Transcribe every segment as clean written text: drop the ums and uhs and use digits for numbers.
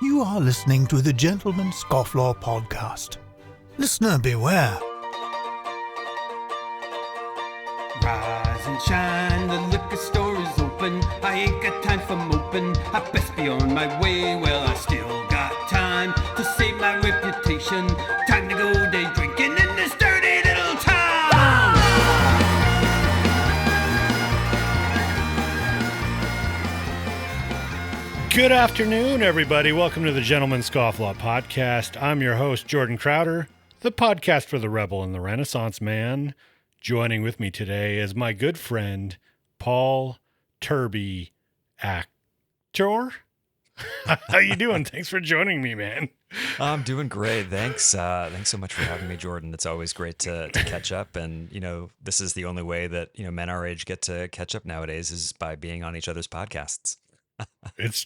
You are listening to the Gentleman Scofflaw podcast. Listener beware. Rise and shine, the liquor store is open. I ain't got time for moping. I best be on my way. Well, I still got time to save my reputation. Time to go day drinking in this dirty little town. Good afternoon, everybody. Welcome to the Gentleman Scofflaw podcast. I'm your host, Jordan Crowder, the podcast for the rebel and the Renaissance man. Joining with me today is my good friend, Paul Turbiak. How you doing? Thanks for joining me, man. I'm doing great. Thanks. Thanks so much for having me, Jordan. It's always great to catch up. And, this is the only way that, men our age get to catch up nowadays is by being on each other's podcasts. It's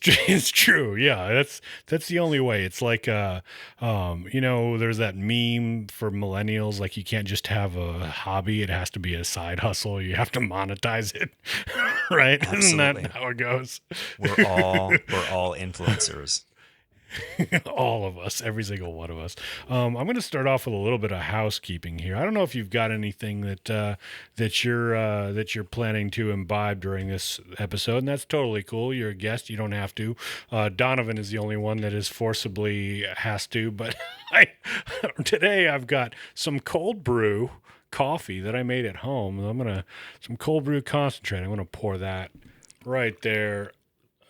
true. Yeah, that's the only way. It's like there's that meme for millennials, like you can't just have a hobby, it has to be a side hustle. You have to monetize it. Right? Absolutely. Isn't that how it goes? We're all influencers. All of us, every single one of us. I'm going to start off with a little bit of housekeeping here. I don't know if you've got anything that you're planning to imbibe during this episode, and that's totally cool. You're a guest; you don't have to. Donovan is the only one that is forcibly has to. But today I've got some cold brew coffee that I made at home. Some cold brew concentrate. I'm gonna pour that right there.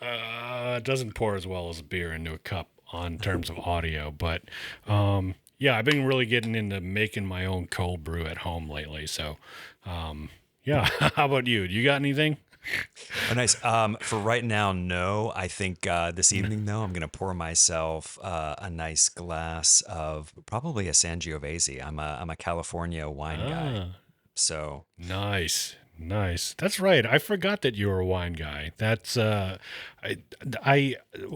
It doesn't pour as well as a beer into a cup on terms of audio, but yeah, I've been really getting into making my own cold brew at home lately. So, yeah, how about you? Do you got anything? Oh, nice. For right now, no. I think this evening, though, I'm going to pour myself a nice glass of probably a Sangiovese. I'm a California wine guy, so Nice. That's right. I forgot that you were a wine guy. That's I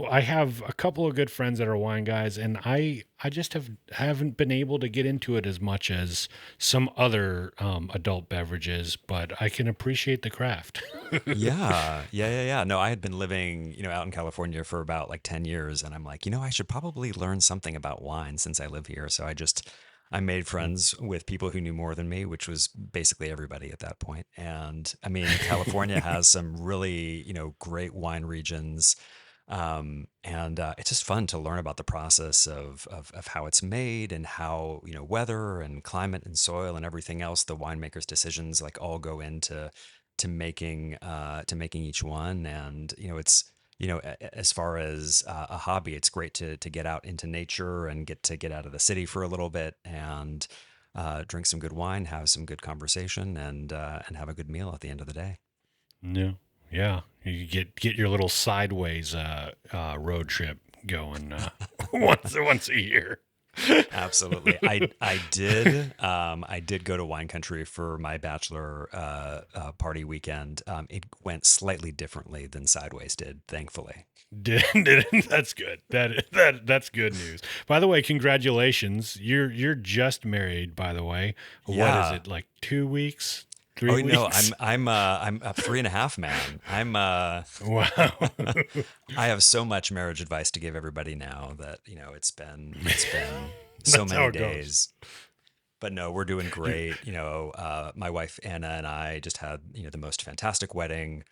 have a couple of good friends that are wine guys, and I just haven't been able to get into it as much as some other adult beverages, but I can appreciate the craft. Yeah. No, I had been living, out in California for about like 10 years, and I'm like, I should probably learn something about wine since I live here. So I made friends with people who knew more than me, which was basically everybody at that point. And I mean, California has some really, great wine regions. And it's just fun to learn about the process of how it's made and how, weather and climate and soil and everything else, the winemaker's decisions like all go into making each one. And, as far as a hobby, it's great to get out into nature and get out of the city for a little bit and drink some good wine, have some good conversation, and have a good meal at the end of the day. Yeah. You get your little sideways road trip going once a year. Absolutely. I did go to wine country for my bachelor party weekend. It went slightly differently than Sideways did, thankfully. Did That's good. That's good news. By the way, congratulations. You're just married, by the way. What Yeah. is it, like 2 weeks? 3 Oh weeks? no, I'm a 3.5 man. Wow. I have so much marriage advice to give everybody now that it's been so That's how many it goes. days. But no, we're doing great. My wife Anna and I just had the most fantastic wedding,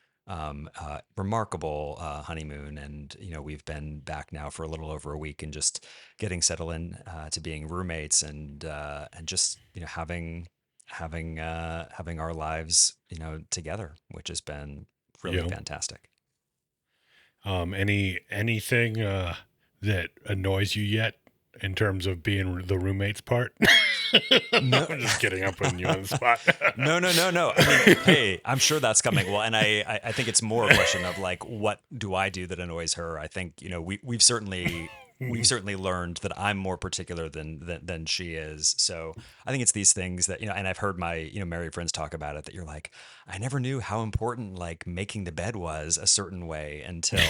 remarkable honeymoon, and we've been back now for a little over a week and just getting settled in to being roommates and just having our lives together, which has been really Yeah. fantastic. Anything that annoys you yet in terms of being the roommates part? No. I'm just kidding. I'm putting you on the spot. No. I mean, hey, I'm sure that's coming. Well, and I think it's more a question of like, what do I do that annoys her? I think, we've certainly learned that I'm more particular than she is. So I think it's these things that, and I've heard my, married friends talk about it, that you're like, I never knew how important like making the bed was a certain way until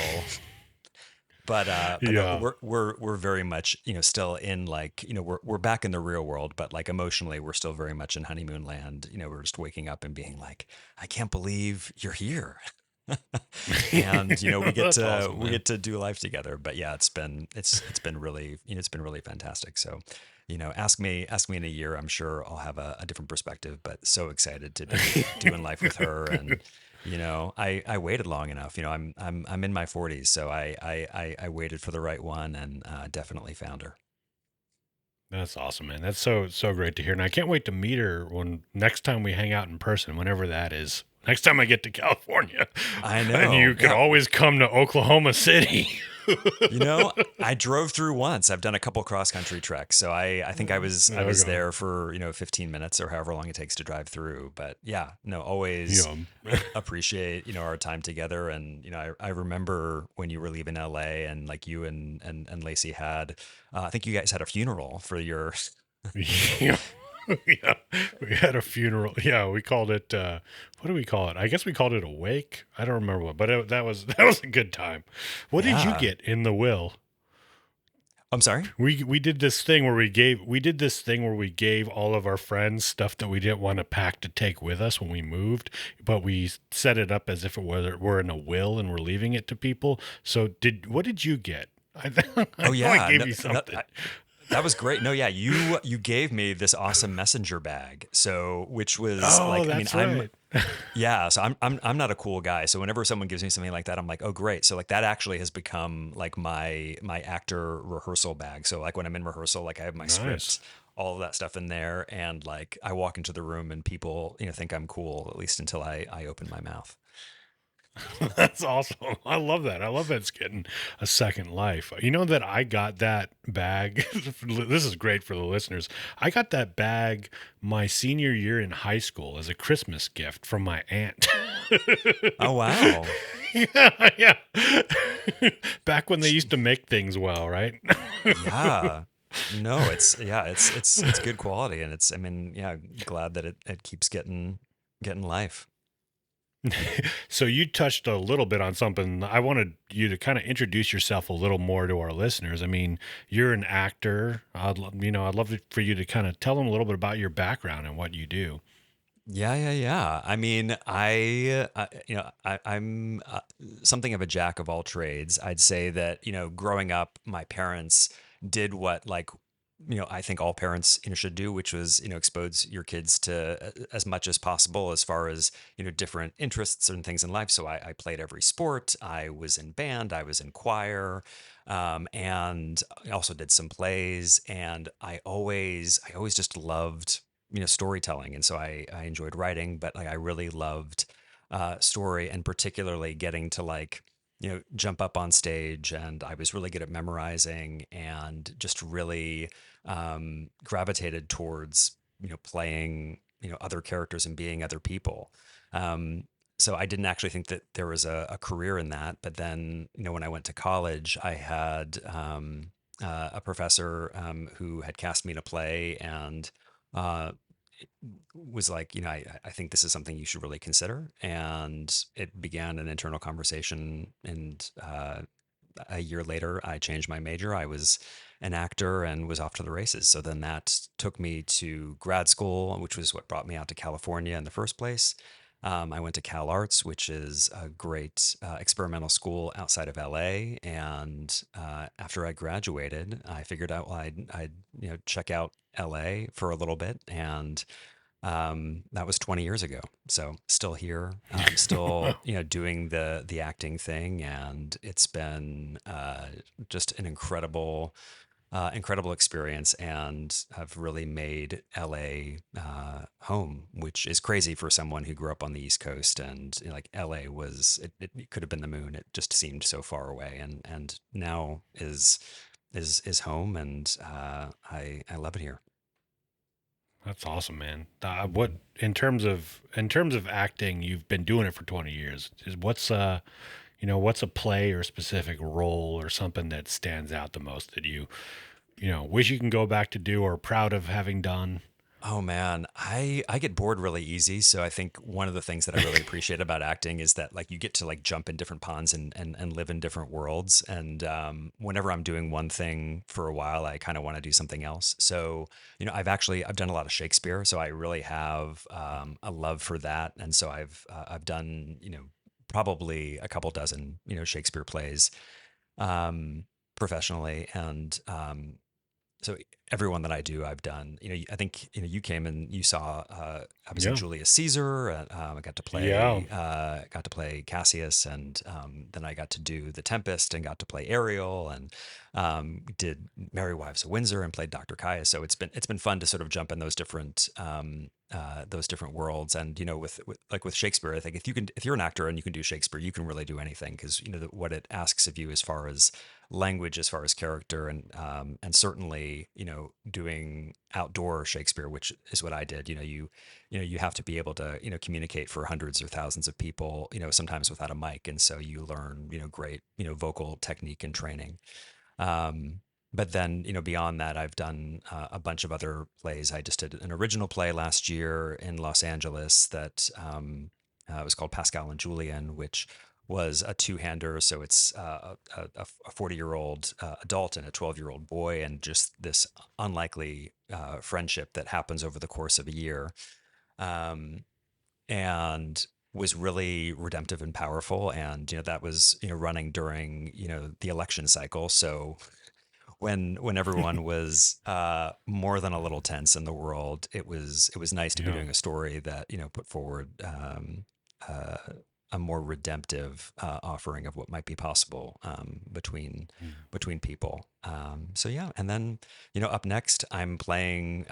But Yeah. no, we're very much still in like we're back in the real world, but like emotionally we're still very much in honeymoon land. We're just waking up and being like, I can't believe you're here. and we get That's to awesome, man. do life together. But yeah, it's been really, it's been really fantastic. So, ask me in a year, I'm sure I'll have a different perspective, but so excited to be doing life with her. And I waited long enough. I'm in my 40s, so I waited for the right one, and definitely found her. That's awesome, man. That's so great to hear, and I can't wait to meet her when next time we hang out in person, whenever that is. Next time I get to California, I and know. you could Yeah. always come to Oklahoma City. I drove through once. I've done a couple cross country treks. So I think I was Okay. there for, 15 minutes or however long it takes to drive through. But yeah, no, always Yeah. appreciate, our time together. And, I remember when you were leaving LA, and like you and Lacey had, I think you guys had a funeral for your, Yeah. Yeah. We had a funeral. Yeah, we called it what do we call it? I guess we called it a wake. I don't remember what, but that was that was a good time. What did you yeah. get in the will? I'm sorry. We did this thing where we gave all of our friends stuff that we didn't want to pack to take with us when we moved, but we set it up as if it were in a will and we're leaving it to people. So what did you get? I Oh know I yeah. gave No, you no, something. that was great. No, yeah, you gave me this awesome messenger bag. So, which was Oh, like, I mean, that's right. yeah, so I'm not a cool guy. So whenever someone gives me something like that, I'm like, oh great. So like that actually has become like my actor rehearsal bag. So like when I'm in rehearsal, like I have my Nice. script, all of that stuff in there, and like I walk into the room and people think I'm cool, at least until I open my mouth. That's awesome. I love that. I love that it's getting a second life. You know that I got that bag. This is great for the listeners. I got that bag my senior year in high school as a Christmas gift from my aunt. Oh wow. Yeah, yeah. Back when they used to make things well, right? Yeah. No, it's good quality, and I mean, yeah, glad that it keeps getting life. So you touched a little bit on something. I wanted you to kind of introduce yourself a little more to our listeners. I mean, you're an actor. I'd love for you to kind of tell them a little bit about your background and what you do. Yeah, yeah, yeah. I mean, I'm something of a jack of all trades. I'd say that, growing up, my parents did what, like, I think all parents, should do, which was, expose your kids to as much as possible as far as, different interests and things in life. So I played every sport. I was in band. I was in choir. And I also did some plays. And I always just loved storytelling, and so I enjoyed writing, but like I really loved story, and particularly getting to like jump up on stage, and I was really good at memorizing, and just really gravitated towards playing other characters and being other people. um, so I didn't actually think that there was a career in that, but then when I went to college, I had a professor who had cast me in a play, and uh, was like, I think this is something you should really consider. And it began an internal conversation. And a year later, I changed my major. I was an actor and was off to the races. So then that took me to grad school, which was what brought me out to California in the first place. I went to Cal Arts, which is a great experimental school outside of LA. And after I graduated, I figured out, well, I'd check out LA for a little bit, and that was 20 years ago. So still here, still doing the acting thing, and it's been just an incredible experience, and I've really made LA home, which is crazy for someone who grew up on the East Coast. And like LA was, it could have been the moon. It just seemed so far away, and now is home, and I love it here. That's awesome, man. What in terms of acting, you've been doing it for 20 years. What's a play or specific role or something that stands out the most that you wish you can go back to do or proud of having done? Oh man, I get bored really easy. So I think one of the things that I really appreciate about acting is that like you get to like jump in different ponds, and live in different worlds. And whenever I'm doing one thing for a while, I kind of want to do something else. So I've done a lot of Shakespeare, so I really have a love for that. And so I've done probably a couple dozen, Shakespeare plays professionally, and so everyone that I do, I've done. I think you came and you saw. I was in Yeah. Julius Caesar. I Yeah. got to play Cassius, and then I got to do The Tempest, and got to play Ariel, and did Merry Wives of Windsor, and played Dr. Caius. So it's been fun to sort of jump in those different worlds. And with Shakespeare, I think if you're an actor and you can do Shakespeare, you can really do anything, because what it asks of you as far as language, as far as character, and certainly doing outdoor Shakespeare, which is what I did. You have to be able to communicate for hundreds or thousands of people, sometimes without a mic, and so you learn great vocal technique and training. um, but then, beyond that, I've done a bunch of other plays. I just did an original play last year in Los Angeles that was called Pascal and Julian, which was a two-hander. So it's a 40-year-old adult and a 12-year-old boy, and just this unlikely friendship that happens over the course of a year. Um, and was really redemptive and powerful. And that was running during the election cycle. So when everyone was more than a little tense in the world, it was nice to be Yeah. doing a story that put forward uh, a more redemptive offering of what might be possible between people. So yeah, and then up next, I'm playing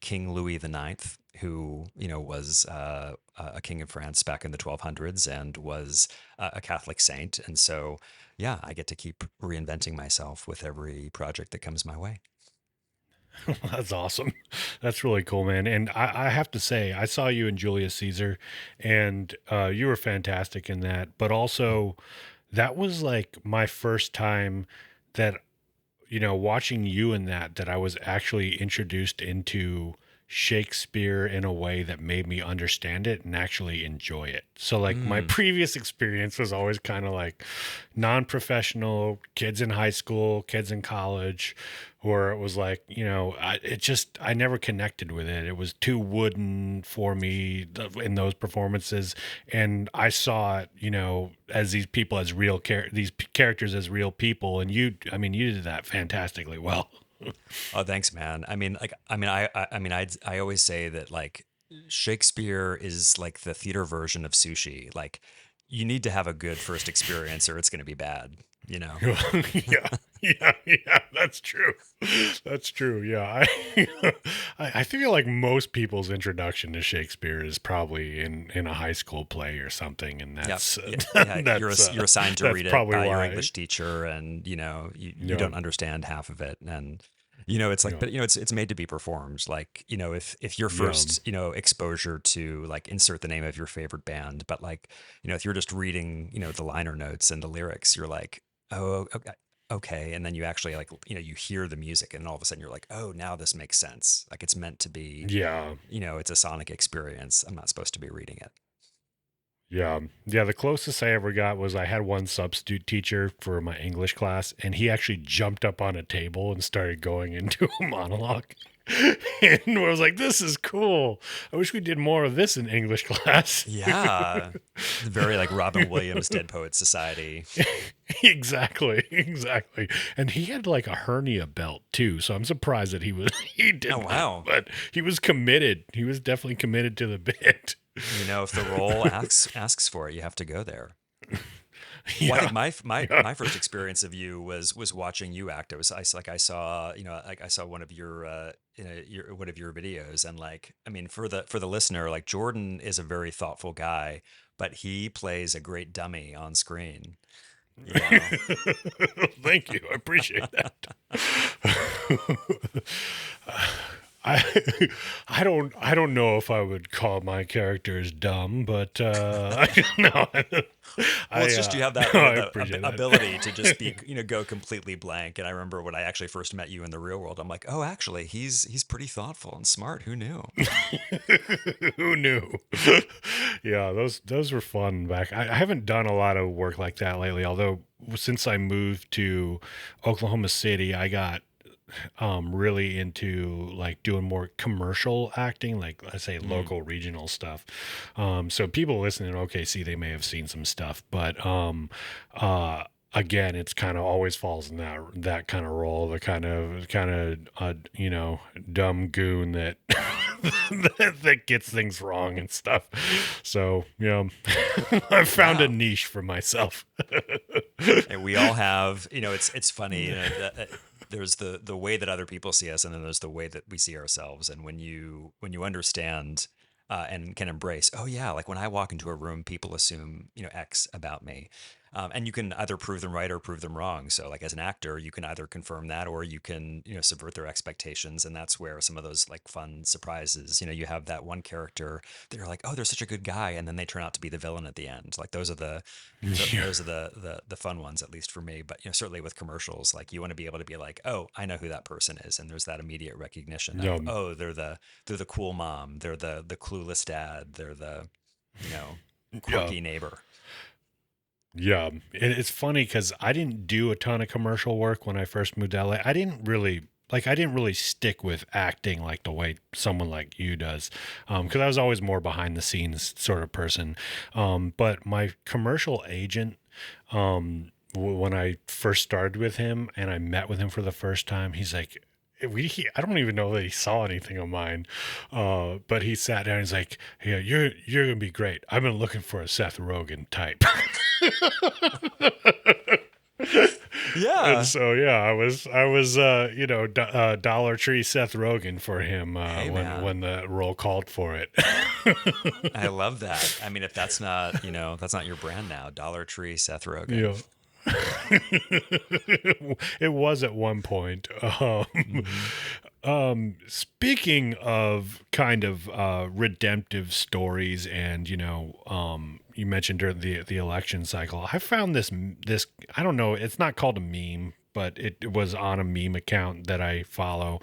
King Louis the Ninth, who was a king of France back in the 1200s, and was a Catholic saint, and so yeah, I get to keep reinventing myself with every project that comes my way. That's awesome. That's really cool, man. And I have to say, I saw you in Julius Caesar, and you were fantastic in that. But also, that was like my first time that, watching you in that I was actually introduced into Shakespeare in a way that made me understand it and actually enjoy it. So, like, my Mm. previous experience was always kind of like non-professional, kids in high school, kids in college, where it was like, I never connected with it. It was too wooden for me in those performances. And I saw it, as these people as these characters as real people. And you did that fantastically well. Oh, thanks, man. I always say that, like, Shakespeare is like the theater version of sushi. Like, you need to have a good first experience, or it's going to be bad. You know. Yeah, yeah, that's true. That's true. Yeah, I feel like most people's introduction to Shakespeare is probably in a high school play or something, and Yep. that's Yeah. Yeah. You're assigned to that's read it probably by your why. English teacher, and you Yeah, don't understand half of it, and it's like, yeah, but it's made to be performed. Like, if your yeah, first exposure to, like, insert the name of your favorite band, but, like, if you're just reading the liner notes and the lyrics, you're like, oh, okay. Okay, and then you actually, like, you hear the music, and all of a sudden you're like, oh, now this makes sense. Like, it's meant to be, yeah. it's a sonic experience. I'm not supposed to be reading it. Yeah. Yeah. The closest I ever got was I had one substitute teacher for my English class, and he actually jumped up on a table and started going into a monologue. And I was like, this is cool. I wish we did more of this in English class. Yeah. Very, like, Robin Williams, Dead Poets Society. Exactly. Exactly. And he had like a hernia belt too. So I'm surprised that he did Oh, that, wow. but he was committed. He was definitely committed to the bit. If the role asks for it, you have to go there. Well, I Yeah. think my Yeah. my first experience of you was watching you act. I saw, like, I saw one of your videos, and, like, I mean, for the listener, like, Jordan is a very thoughtful guy, but he plays a great dummy on screen. You know. Thank you. I appreciate that. I I don't know if I would call my characters dumb, but no, Well, it's just you have that no, you I have that appreciate ability to just that. be, go completely blank. And I remember when I actually first met you in the real world, I'm like, oh, actually, he's pretty thoughtful and smart. Who knew? Who knew? Yeah, those were fun back. I haven't done a lot of work like that lately, although since I moved to Oklahoma City, I got really into like doing more commercial acting, like I say local regional stuff. So people listening to OKC, they may have seen some stuff, but again, it's kind of always falls in that kind of role, the kind of dumb goon that that gets things wrong and stuff. So I've found a niche for myself. And we all have, it's funny, there's the way that other people see us, and then there's the way that we see ourselves. And when you understand and can embrace, oh yeah, like when I walk into a room, people assume X about me. And you can either prove them right or prove them wrong. So, like as an actor, you can either confirm that, or you can, subvert their expectations, and that's where some of those like fun surprises. You have that one character that you're like, oh, they're such a good guy, and then they turn out to be the villain at the end. Like those are those are the fun ones, at least for me. But certainly with commercials, like you want to be able to be like, oh, I know who that person is, and there's that immediate recognition of, oh, they're the cool mom, they're the clueless dad, they're the quirky neighbor. Yeah, it's funny because I didn't do a ton of commercial work when I first moved to LA. I didn't really stick with acting like the way someone like you does, because I was always more behind the scenes sort of person. But my commercial agent, when I first started with him and I met with him for the first time, he's like, I don't even know that he saw anything of mine, but he sat down and he's like, "Yeah, you're gonna be great. I've been looking for a Seth Rogen type." Yeah. And so I was Dollar Tree Seth Rogen for him when the role called for it. I love that. I mean, if that's not that's not your brand now, Dollar Tree Seth Rogen. Yeah. It was at one point. Speaking of kind of redemptive stories, and you mentioned during the election cycle, I found this I don't know, it's not called a meme, but it was on a meme account that I follow.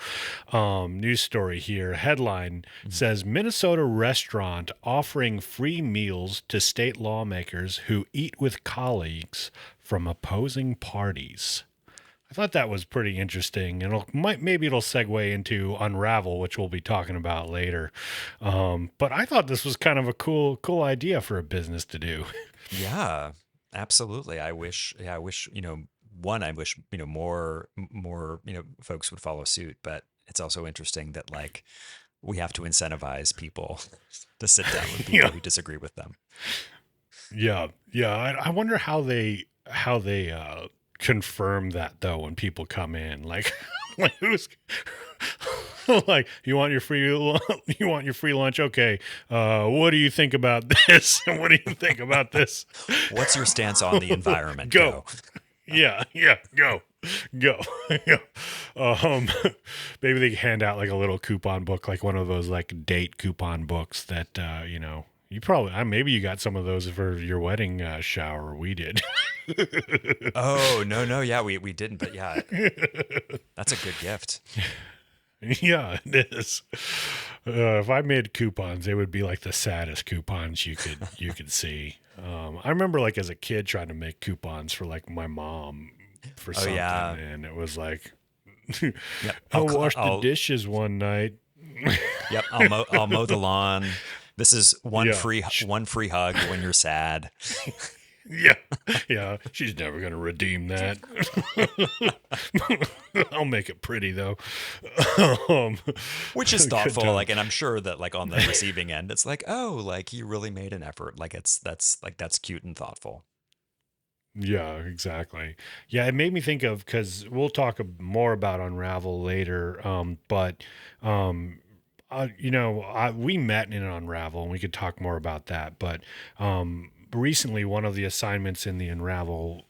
News story here. Headline says Minnesota restaurant offering free meals to state lawmakers who eat with colleagues from opposing parties. I thought that was pretty interesting, and maybe it'll segue into Unravel, which we'll be talking about later. But I thought this was kind of a cool idea for a business to do. Yeah, absolutely. I wish, I wish more folks would follow suit, but it's also interesting that like we have to incentivize people to sit down with people who disagree with them. Yeah. I wonder how they confirm that though when people come in, like who's like, you want your free lunch? Okay. What do you think about this? What do you think about this? What's your stance on the environment? Go. Yeah. Go. Maybe they hand out like a little coupon book, like one of those like date coupon books that you probably maybe you got some of those for your wedding shower. We did. Oh no, yeah, we didn't, but yeah, that's a good gift. Yeah, it is. If I made coupons, they would be like the saddest coupons you could see. I remember like as a kid trying to make coupons for like my mom for something, and it was like, Yep, I'll wash the dishes one night. Yep, I'll mow the lawn. This is one free hug when you're sad. Yeah. She's never gonna redeem that. I'll make it pretty though. Which is thoughtful, like, and I'm sure that like on the receiving end, it's like, oh, like you really made an effort. Like that's cute and thoughtful. Yeah, exactly. Yeah, it made me think of, because we'll talk more about Unravel later. We met in Unravel, and we could talk more about that. But recently, one of the assignments in the Unravel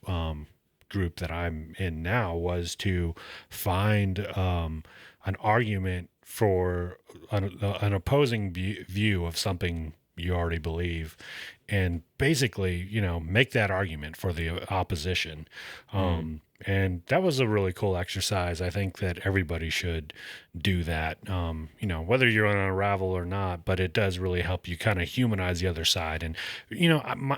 group that I'm in now was to find an argument for an opposing view of something you already believe, and basically, make that argument for the opposition. And that was a really cool exercise. I think that everybody should do that, whether you're on Unravel or not, but it does really help you kind of humanize the other side. And,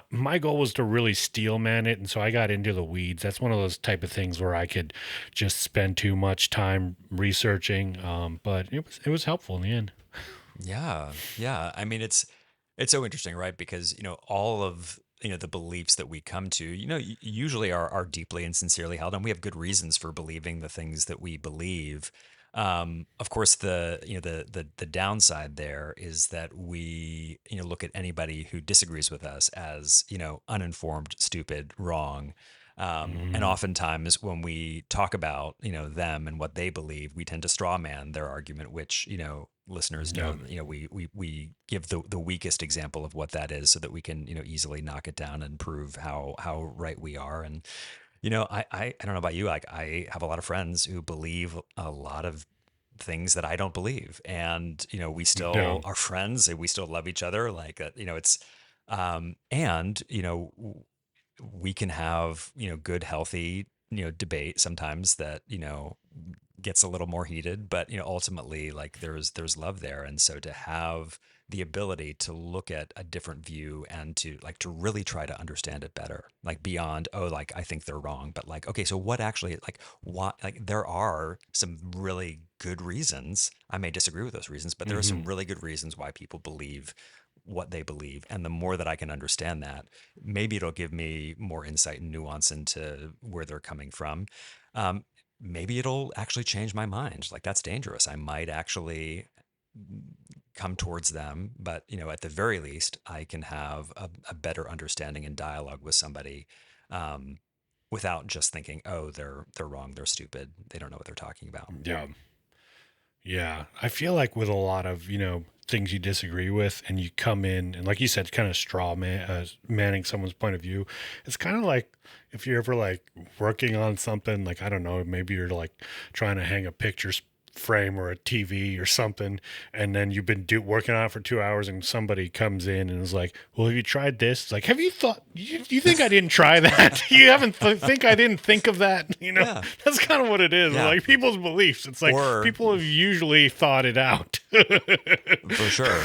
my goal was to really steel man it. And so I got into the weeds. That's one of those type of things where I could just spend too much time researching. But it was helpful in the end. Yeah, yeah. I mean, it's so interesting, right? Because all of the beliefs that we come to, usually are deeply and sincerely held, and we have good reasons for believing the things that we believe. Of course, the downside there is that we look at anybody who disagrees with us as uninformed, stupid, wrong. And Mhm. oftentimes when we talk about, them and what they believe, we tend to straw man their argument, which, listeners Yeah. know, we give the weakest example of what that is so that we can, easily knock it down and prove how right we are. And, I don't know about you, like I have a lot of friends who believe a lot of things that I don't believe. And, we Yeah. still are friends and we still love each other. Like, it's, and, we can have good healthy debate sometimes that gets a little more heated, but ultimately like there's love there. And so to have the ability to look at a different view and to really try to understand it better, like beyond, oh, like I think they're wrong, but like, okay, so what actually, like what, like there are some really good reasons. I may disagree with those reasons, but there are some Hmm. really good reasons why people believe what they believe. And the more that I can understand that, maybe it'll give me more insight and nuance into where they're coming from. Um, Maybe it'll actually change my mind. Like that's dangerous. I might actually come towards them, but at the very least, I can have a better understanding and dialogue with somebody, um, without just thinking, oh, they're wrong, they're stupid, they don't know what they're talking about. Yeah. Yeah, I feel like with a lot of things you disagree with, and you come in and, like you said, kind of manning someone's point of view. It's kind of like if you're ever like working on something, like I don't know, maybe you're like trying to hang a frame or a TV or something, and then you've been working on it for 2 hours, and somebody comes in and is like, "Well, have you tried this?" It's like, "Have you thought? You think I didn't try that? You haven't think I didn't think of that?" Yeah, That's kind of what it is. yeah, Like people's beliefs. It's like or people have usually thought it out. for sure,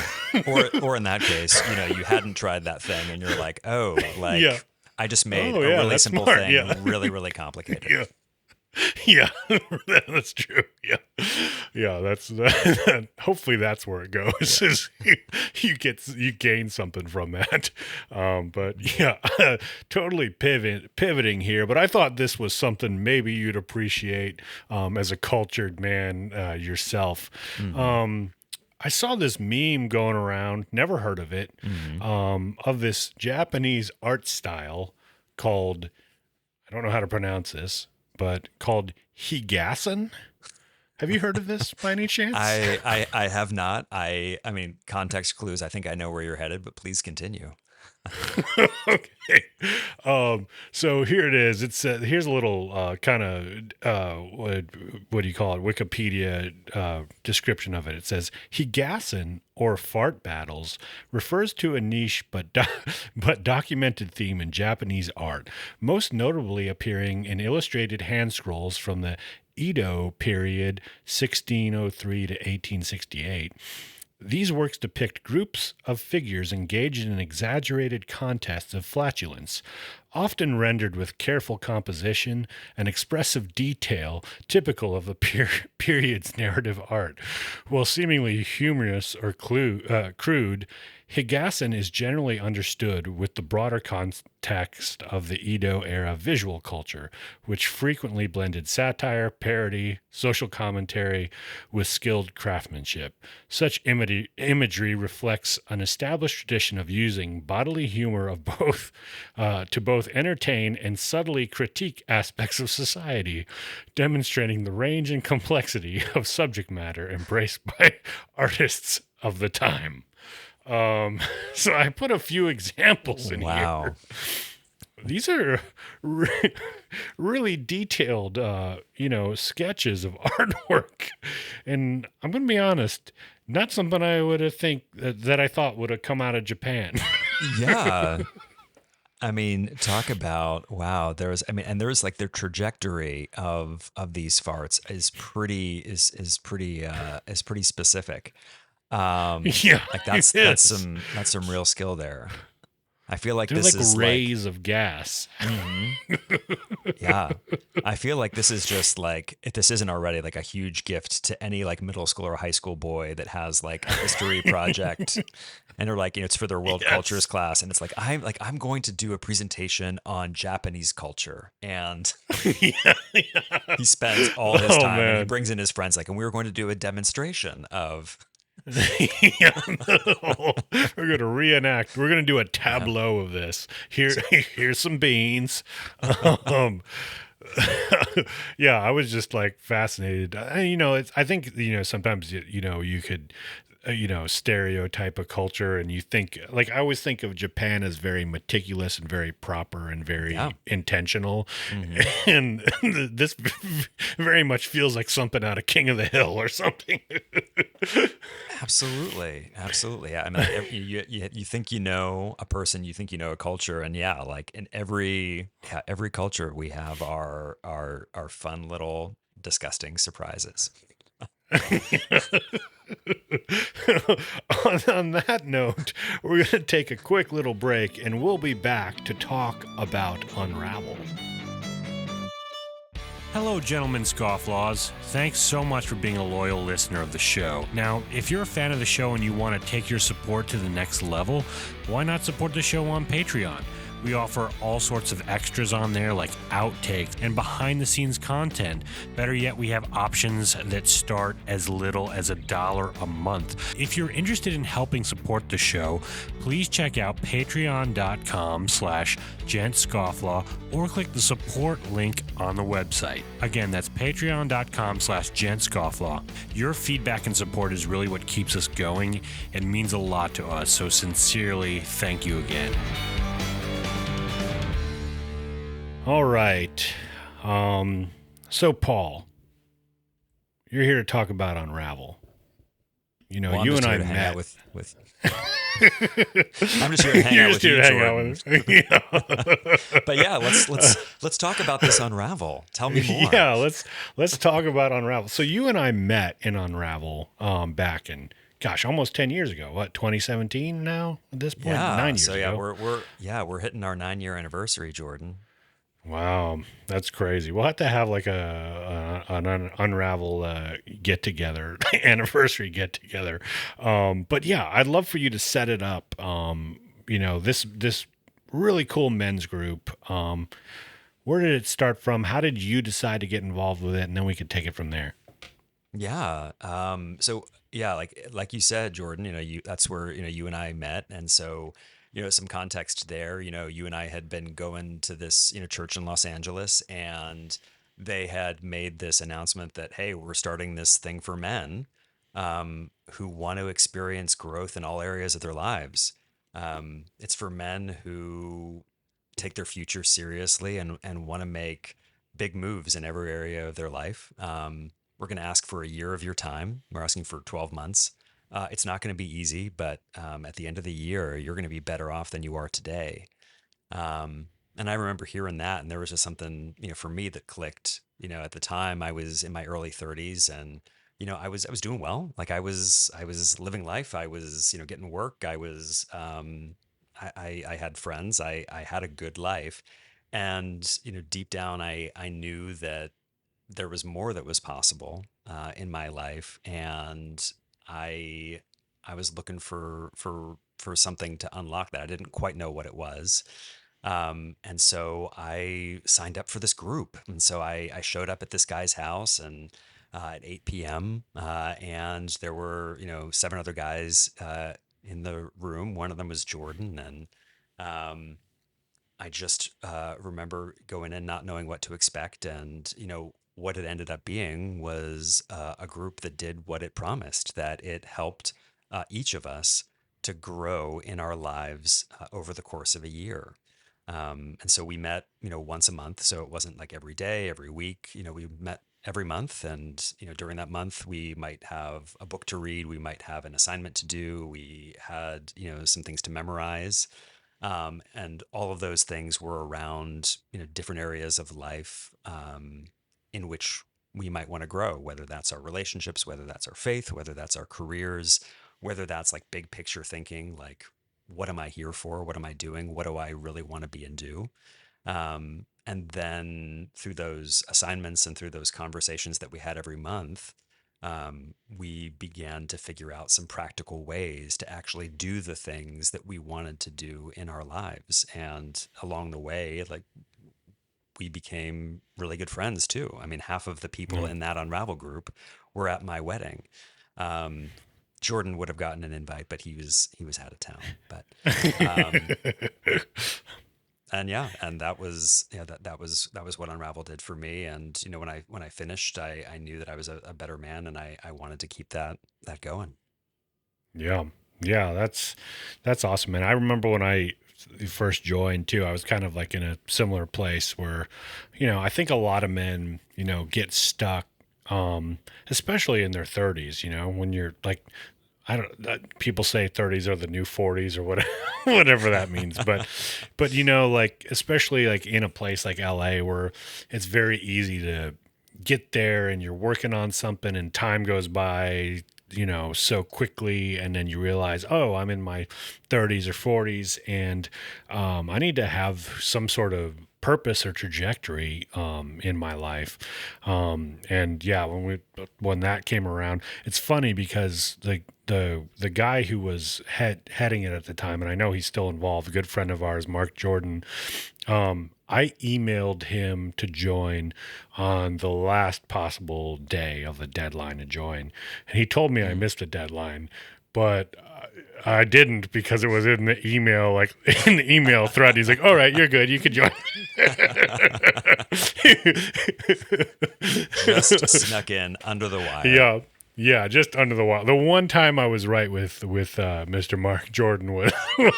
or in that case, you hadn't tried that thing, and you're like, oh, Yeah. like I just made Oh a yeah, really that's simple smart. Yeah. thing really, really complicated. Yeah. Yeah. That's true. Yeah. Yeah. That's hopefully that's where it goes. Yeah. Is you gain something from that. But yeah, totally pivoting here. But I thought this was something maybe you'd appreciate as a cultured man yourself. Hmm. Um, I saw this meme going around, never heard of it, Hmm. of this Japanese art style called, I don't know how to pronounce this, but called Higassen. Have you heard of this by any chance? I have not. I mean, context clues. I think I know where you're headed, but please continue. Okay. So here it is. It's here's a little kind of what do you call it? Wikipedia description of it. It says Higassen or fart battles refers to a niche but documented theme in Japanese art, most notably appearing in illustrated hand scrolls from the Edo period 1603 to 1868. These works depict groups of figures engaged in exaggerated contests of flatulence, often rendered with careful composition and expressive detail typical of the period's narrative art. While seemingly humorous or crude, Higassen is generally understood with the broader context of the Edo era visual culture, which frequently blended satire, parody, social commentary with skilled craftsmanship. Such imagery reflects an established tradition of using bodily humor of both to both entertain and subtly critique aspects of society, demonstrating the range and complexity of subject matter embraced by artists of the time. Um, so I put a few examples in here. Wow. These are re- really detailed, sketches of artwork, and I'm going to be honest, not something I would have that I thought would have come out of Japan. Yeah. I mean, talk about wow. There's like their trajectory of these farts is pretty specific. Yeah, Like it is. that's some real skill there. I feel like They're this like is like, rays of gas. hmm yeah. I feel like this is just like, if this isn't already like a huge gift to any like middle school or high school boy that has like a history project, and they're like, it's for their world cultures Yes. class, and it's I'm going to do a presentation on Japanese culture, and Yeah, yeah. he spends all his Oh time and he man. brings in his friends like, and we were going to do a demonstration of Yeah, no. We're gonna reenact. We're gonna do a yeah. tableau of this. Here, So here's some beans. Um, yeah, I was just like fascinated. I think sometimes you could stereotype a culture, and you think like I always think of Japan as very meticulous and very proper and yeah. very intentional, hmm and this very much feels like something out of King of the Hill or something. Absolutely, absolutely. Yeah, I mean, like you think you know a person, you think you know a culture, and yeah, like in every culture, we have our fun little disgusting surprises. On that note, we're going to take a quick little break and we'll be back to talk about Unravel. Hello, gentlemen scofflaws. Thanks so much for being a loyal listener of the show. Now, if you're a fan of the show and you want to take your support to the next level, why not support the show on Patreon? We offer all sorts of extras on there like outtakes and behind the scenes content. Better yet, we have options that start as little as $1 a month. If you're interested in helping support the show, please check out patreon.com/gentscofflaw or click the support link on the website. Again, that's patreon.com/gentscofflaw. Your feedback and support is really what keeps us going and means a lot to us, so sincerely, thank you again. All right. So Paul, you're here to talk about Unravel. Well, I'm You just and here I to hang out met. with. I'm just here to hang You're out just with here you, to hang out Jordan. with us. Yeah. But yeah, let's talk about this Unravel. Tell me more. Yeah, let's talk about Unravel. So you and I met in Unravel back in gosh, almost 10 years ago. What, 2017 now? At this point, Yeah. 9 So years yeah, ago. we're hitting our 9 year anniversary, Jordan. Wow, that's crazy. We'll have to have like an Unravel get together, anniversary get together. But yeah, I'd love for you to set it up. This really cool men's group. Where did it start from? How did you decide to get involved with it? And then we could take it from there. Yeah. So yeah, like you said, Jordan, you that's where, you and I met. And so, some context there, you and I had been going to this, church in Los Angeles, and they had made this announcement that, hey, we're starting this thing for men who want to experience growth in all areas of their lives. It's for men who take their future seriously and want to make big moves in every area of their life. We're going to ask for a year of your time. We're asking for 12 months. It's not going to be easy, but at the end of the year, you're going to be better off than you are today. And I remember hearing that, and there was just something, for me that clicked. At the time, I was in my early 30s, and I was doing well. Like I was living life. I was, getting work. I had friends. I had a good life, and deep down, I knew that there was more that was possible in my life, and I I was looking for something to unlock that. I didn't quite know what it was. And so I signed up for this group. And so I showed up at this guy's house and at 8 p.m. And there were, seven other guys in the room. One of them was Jordan. And um, I just remember going in not knowing what to expect. And, what it ended up being was a group that did what it promised, that it helped each of us to grow in our lives over the course of a year. And so we met, once a month. So it wasn't like every day, every week. We met every month. And, during that month, we might have a book to read. We might have an assignment to do. We had, some things to memorize. And all of those things were around, different areas of life in which we might want to grow, whether that's our relationships, whether that's our faith, whether that's our careers, whether that's like big picture thinking, like, what am I here for? What am I doing? What do I really want to be and do? And then through those assignments and through those conversations that we had every month, we began to figure out some practical ways to actually do the things that we wanted to do in our lives. And along the way, like, we became really good friends too. I mean, half of the people Yeah. in that Unravel group were at my wedding. Um, Jordan would have gotten an invite, but he was out of town. But um, and yeah, and that was, that was what Unravel did for me. And when I finished, I knew that I was a better man, and I wanted to keep that going. Yeah. Yeah, that's awesome, man. I remember when I first joined too, I was kind of like in a similar place where, I think a lot of men, get stuck, especially in their 30s, when you're like, I don't, people say 30s are the new 40s or whatever, whatever that means. But, like, especially like in a place like LA where it's very easy to get there and you're working on something and time goes by, so quickly. And then you realize, oh, I'm in my 30s or 40s and I need to have some sort of purpose or trajectory in my life. And yeah, when that came around, it's funny because the guy who was heading it at the time, and I know he's still involved, a good friend of ours, Mark Jordan. I emailed him to join on the last possible day of the deadline to join, and he told me I Mm. missed the deadline, but I didn't because it was in the email, like in the email thread. He's like, "All right, you're good. You can join." Just snuck in under the wire. Yeah, yeah, just under the wire. The one time I was right with Mr. Mark Jordan was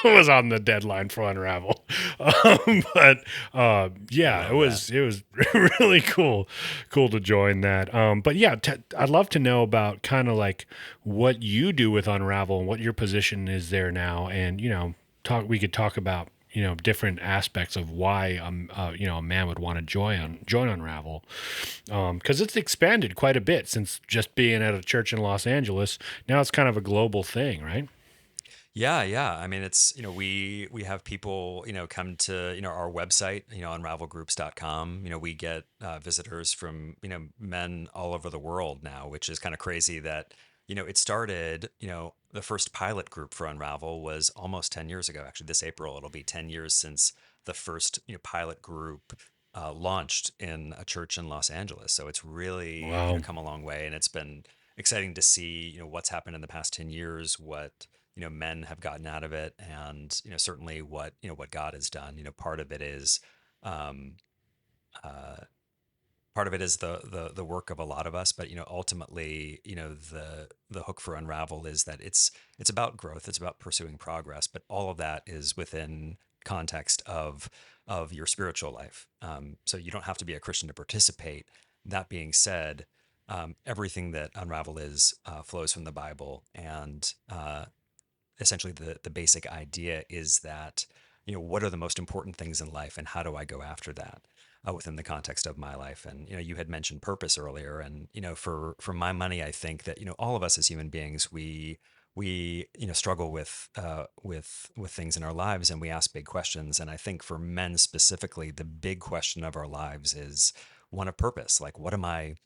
was on the deadline for Unravel, but yeah, it Love that. was it was really cool to join that. But yeah, I'd love to know about kind of like what you do with Unravel and what your position is there now, and talk. We could talk about different aspects of why a man would want to join Unravel, because it's expanded quite a bit since just being at a church in Los Angeles. Now it's kind of a global thing, right? Yeah, yeah. I mean, it's, we have people, come to, our website, unravelgroups.com. We get visitors from, men all over the world now, which is kind of crazy that, it started, the first pilot group for Unravel was almost 10 years ago. Actually, this April, it'll be 10 years since the first, pilot group launched in a church in Los Angeles. So it's really, Wow. come a long way. And it's been exciting to see, what's happened in the past 10 years, what, men have gotten out of it, and certainly what God has done. Part of it is um, uh, the work of a lot of us, but ultimately, the hook for Unravel is that it's about growth, it's about pursuing progress, but all of that is within context of your spiritual life. So you don't have to be a Christian to participate. That being said, everything that Unravel is flows from the Bible, and essentially the basic idea is that, what are the most important things in life, and how do I go after that within the context of my life? And you had mentioned purpose earlier, and for my money, I think that all of us as human beings, we struggle with things in our lives, and we ask big questions. And I think for men specifically, the big question of our lives is one of purpose. Like, what am I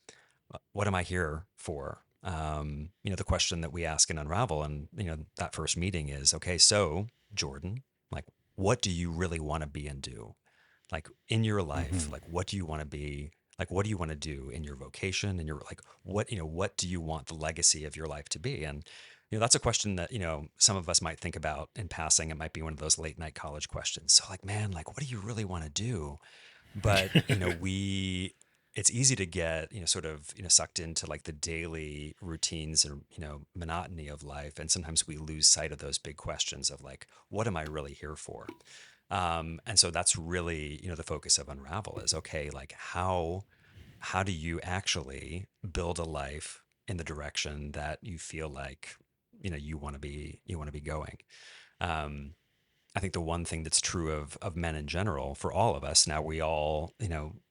here for? The question that we ask in Unravel, and that first meeting is, okay, so Jordan, like, what do you really want to be and do? Like, in your life, Hmm. like, what do you want to be? Like, what do you want to do in your vocation? And your, like, what do you want the legacy of your life to be? And that's a question that some of us might think about in passing. It might be one of those late night college questions. So, like, man, like, what do you really want to do? But we it's easy to get sort of sucked into like the daily routines and monotony of life, and sometimes we lose sight of those big questions of like, what am I really here for? And so that's really the focus of Unravel is, okay, like, how do you actually build a life in the direction that you feel like you want to be going. um, I think the one thing that's true of men in general for all of us. Now we all,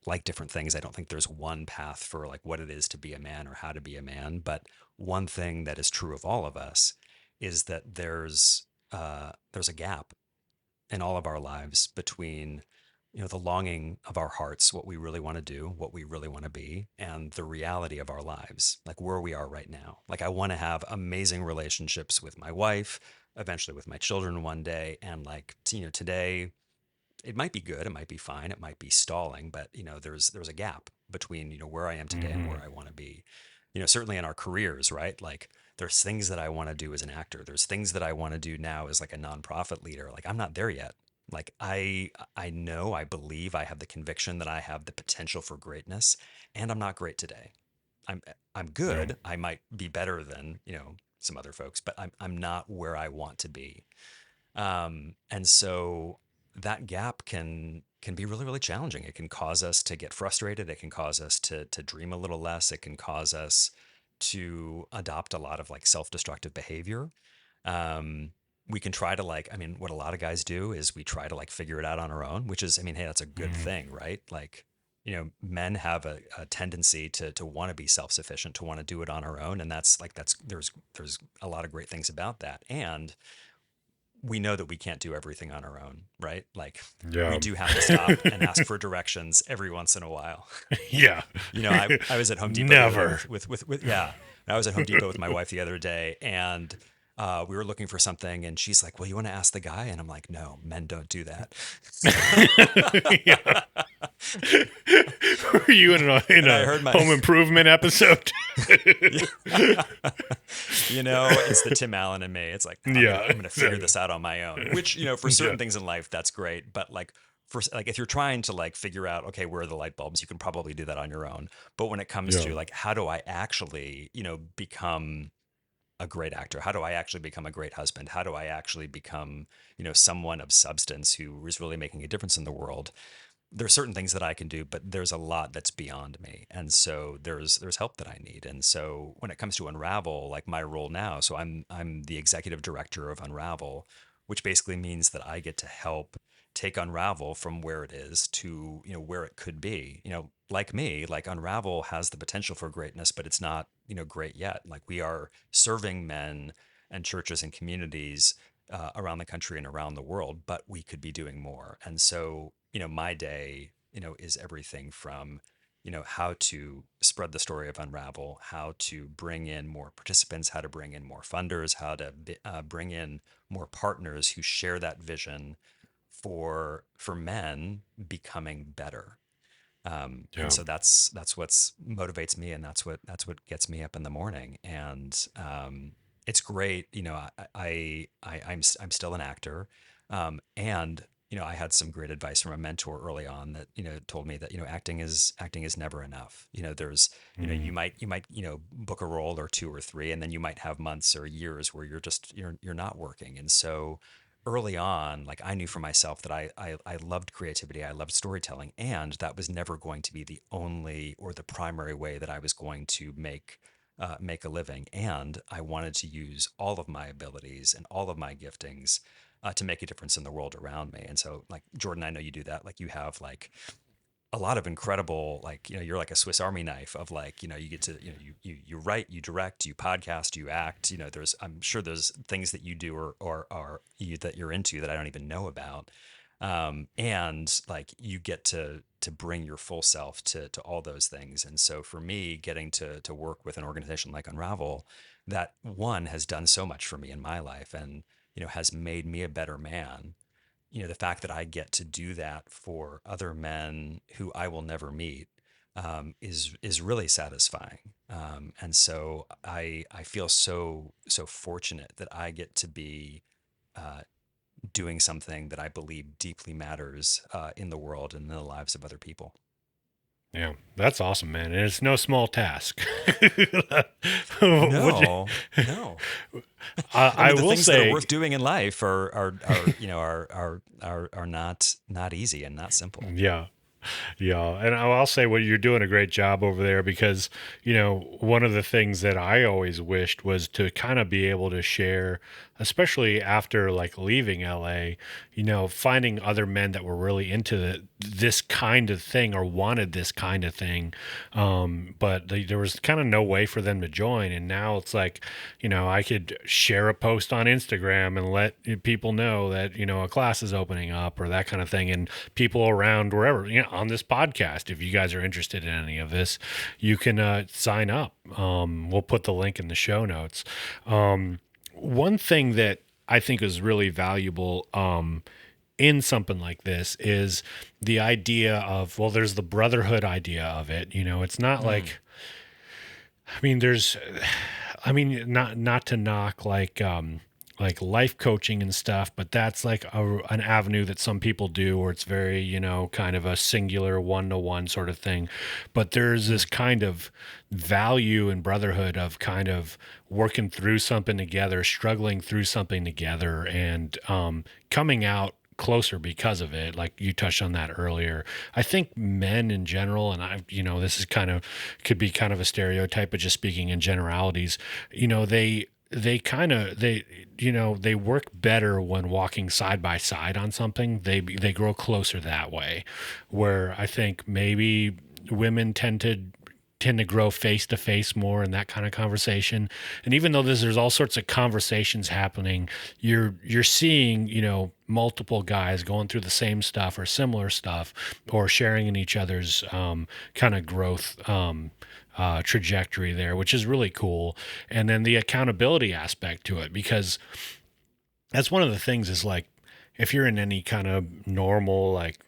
like different things. I don't think there's one path for like what it is to be a man or how to be a man. But one thing that is true of all of us is that there's a gap in all of our lives between the longing of our hearts, what we really want to do, what we really want to be, and the reality of our lives, like where we are right now. Like I want to have amazing relationships with my wife, eventually with my children one day, and like today it might be good, it might be fine, it might be stalling, but there's a gap between where I am today and Hmm. where I want to be. Certainly in our careers, right? Like there's things that I want to do as an actor. There's things that I want to do now as like a nonprofit leader. Like I'm not there yet. Like I know, I believe, I have the conviction that I have the potential for greatness, and I'm not great today. I'm I'm Yeah. good. I might be better than, some other folks, but I'm not where I want to be. And so that gap can be really, really challenging. It can cause us to get frustrated. It can cause us to dream a little less. It can cause us to adopt a lot of like self-destructive behavior. Um, we can try to like, I mean, what a lot of guys do is we try to like figure it out on our own, which is, I mean, hey, that's a good Hmm. thing, right? Like, men have a tendency to want to be self-sufficient, to want to do it on our own. And there's a lot of great things about that. And we know that we can't do everything on our own, right? Like we Yeah. do have to stop and ask for directions every once in a while. Yeah. I was at Home Depot the other day Never. with yeah. I was at Home Depot with my wife the other day, and we were looking for something, and she's like, "Well, you want to ask the guy?" And I'm like, "No, men don't do that." Yeah. Were you in And I a heard my home improvement episode? it's the Tim Allen in me. It's like Yeah. I'm gonna figure this out on my own. Which for Yeah. certain things in life that's great, but like for like if you're trying to like figure out okay where are the light bulbs, you can probably do that on your own. But when it comes Yeah. to like how do I actually become a great actor? How do I actually become a great husband? How do I actually become someone of substance who is really making a difference in the world? There's certain things that I can do, but there's a lot that's beyond me. And so there's help that I need. And so when it comes to Unravel, like my role now, so I'm the executive director of Unravel, which basically means that I get to help take Unravel from where it is to, where it could be. Like me, like Unravel has the potential for greatness, but it's not, great yet. Like we are serving men and churches and communities around the country and around the world, but we could be doing more. And so, my day, is everything from, how to spread the story of Unravel, how to bring in more participants, how to bring in more funders, how to bring in more partners who share that vision for men becoming better. And Yeah. so that's what's motivates me, and that's what gets me up in the morning. And it's great, I'm still an actor, and I had some great advice from a mentor early on that told me that acting is never enough. There's Mm. you might book a role or two or three, and then you might have months or years where you're not working. And so early on, like I knew for myself that I loved creativity, I loved storytelling, and that was never going to be the only or the primary way that I was going to make a living. And I wanted to use all of my abilities and all of my giftings to make a difference in the world around me. And so, like Jordan, I know you do that. Like you have like a lot of incredible, like you're like a Swiss Army knife of like you get to you write, you direct, you podcast, you act. There's I'm sure there's things that you do or you that you're into that I don't even know about. And like you get to bring your full self to all those things. And so for me, getting to work with an organization like Unravel, that one has done so much for me in my life, and has made me a better man. The fact that I get to do that for other men who I will never meet is really satisfying. And so I feel so fortunate that I get to be uh, doing something that I believe deeply matters in the world and in the lives of other people. Yeah, that's awesome, man. And it's no small task. Would you, No, no. I I mean, the will things that are say, worth doing in life are not easy and not simple. yeah. Yeah, and I'll say what you're doing a great job over there because, one of the things that I always wished was to kind of be able to share, especially after like leaving LA, finding other men that were really into this kind of thing or wanted this kind of thing. But there was kind of no way for them to join. And now it's like, I could share a post on Instagram and let people know that, a class is opening up or that kind of thing. And people around wherever, on this podcast, if you guys are interested in any of this, you can sign up. We'll put the link in the show notes. One thing that I think is really valuable in something like this is the idea of, well, there's the brotherhood idea of it. It's not like, not to knock like life coaching and stuff, but that's like an avenue that some people do where it's very, kind of a singular one-to-one sort of thing. But there's this kind of value in brotherhood of kind of working through something together, struggling through something together, and coming out closer because of it. Like you touched on that earlier. I think men in general, and this is could be kind of a stereotype, but just speaking in generalities, they work better when walking side by side on something. They grow closer that way, where I think maybe women tend to grow face to face more in that kind of conversation. And even though there's all sorts of conversations happening, you're seeing, multiple guys going through the same stuff or similar stuff or sharing in each other's kind of growth trajectory there, which is really cool. And then the accountability aspect to it, because that's one of the things is like, if you're in any kind of normal, like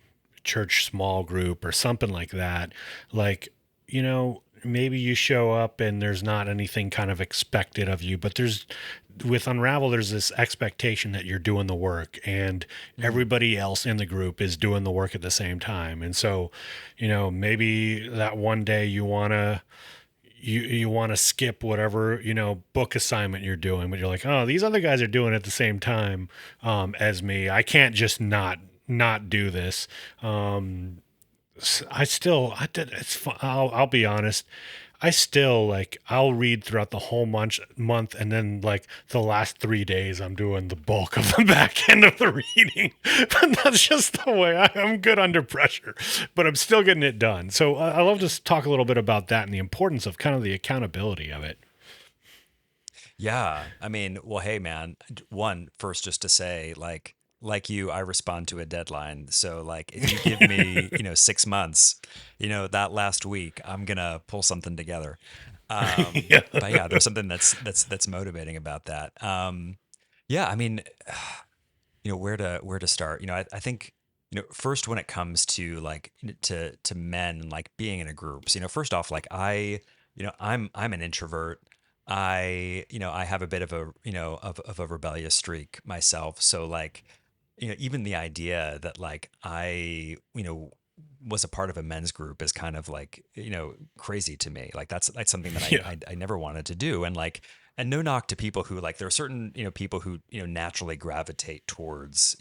church small group or something like that, like, maybe you show up and there's not anything kind of expected of you, but with Unravel, there's this expectation that you're doing the work and everybody else in the group is doing the work at the same time. And so, maybe that one day you want to skip whatever, book assignment you're doing, but you're like, oh, these other guys are doing it at the same time as me. I can't just not do this. I did. It's fun. I'll be honest. I still I'll read throughout the whole month, and then like the last 3 days, I'm doing the bulk of the back end of the reading. But that's just the way I'm good under pressure, but I'm still getting it done. So I love to talk a little bit about that and the importance of kind of the accountability of it. Yeah. I mean, well, hey, man, one, first, just to say, like you, I respond to a deadline. So, like, if you give me, 6 months, that last week, I'm gonna pull something together. Yeah. But yeah, there's something that's motivating about that. Yeah, I mean, where to start? I think, first when it comes to like to men and like being in a group. So, first off, like I'm an introvert. I have a bit of a, of a rebellious streak myself. So like, even the idea that like I, was a part of a men's group is kind of like, crazy to me. Like that's something that Yeah. I never wanted to do. And like, and no knock to people who like, there are certain, people who, naturally gravitate towards,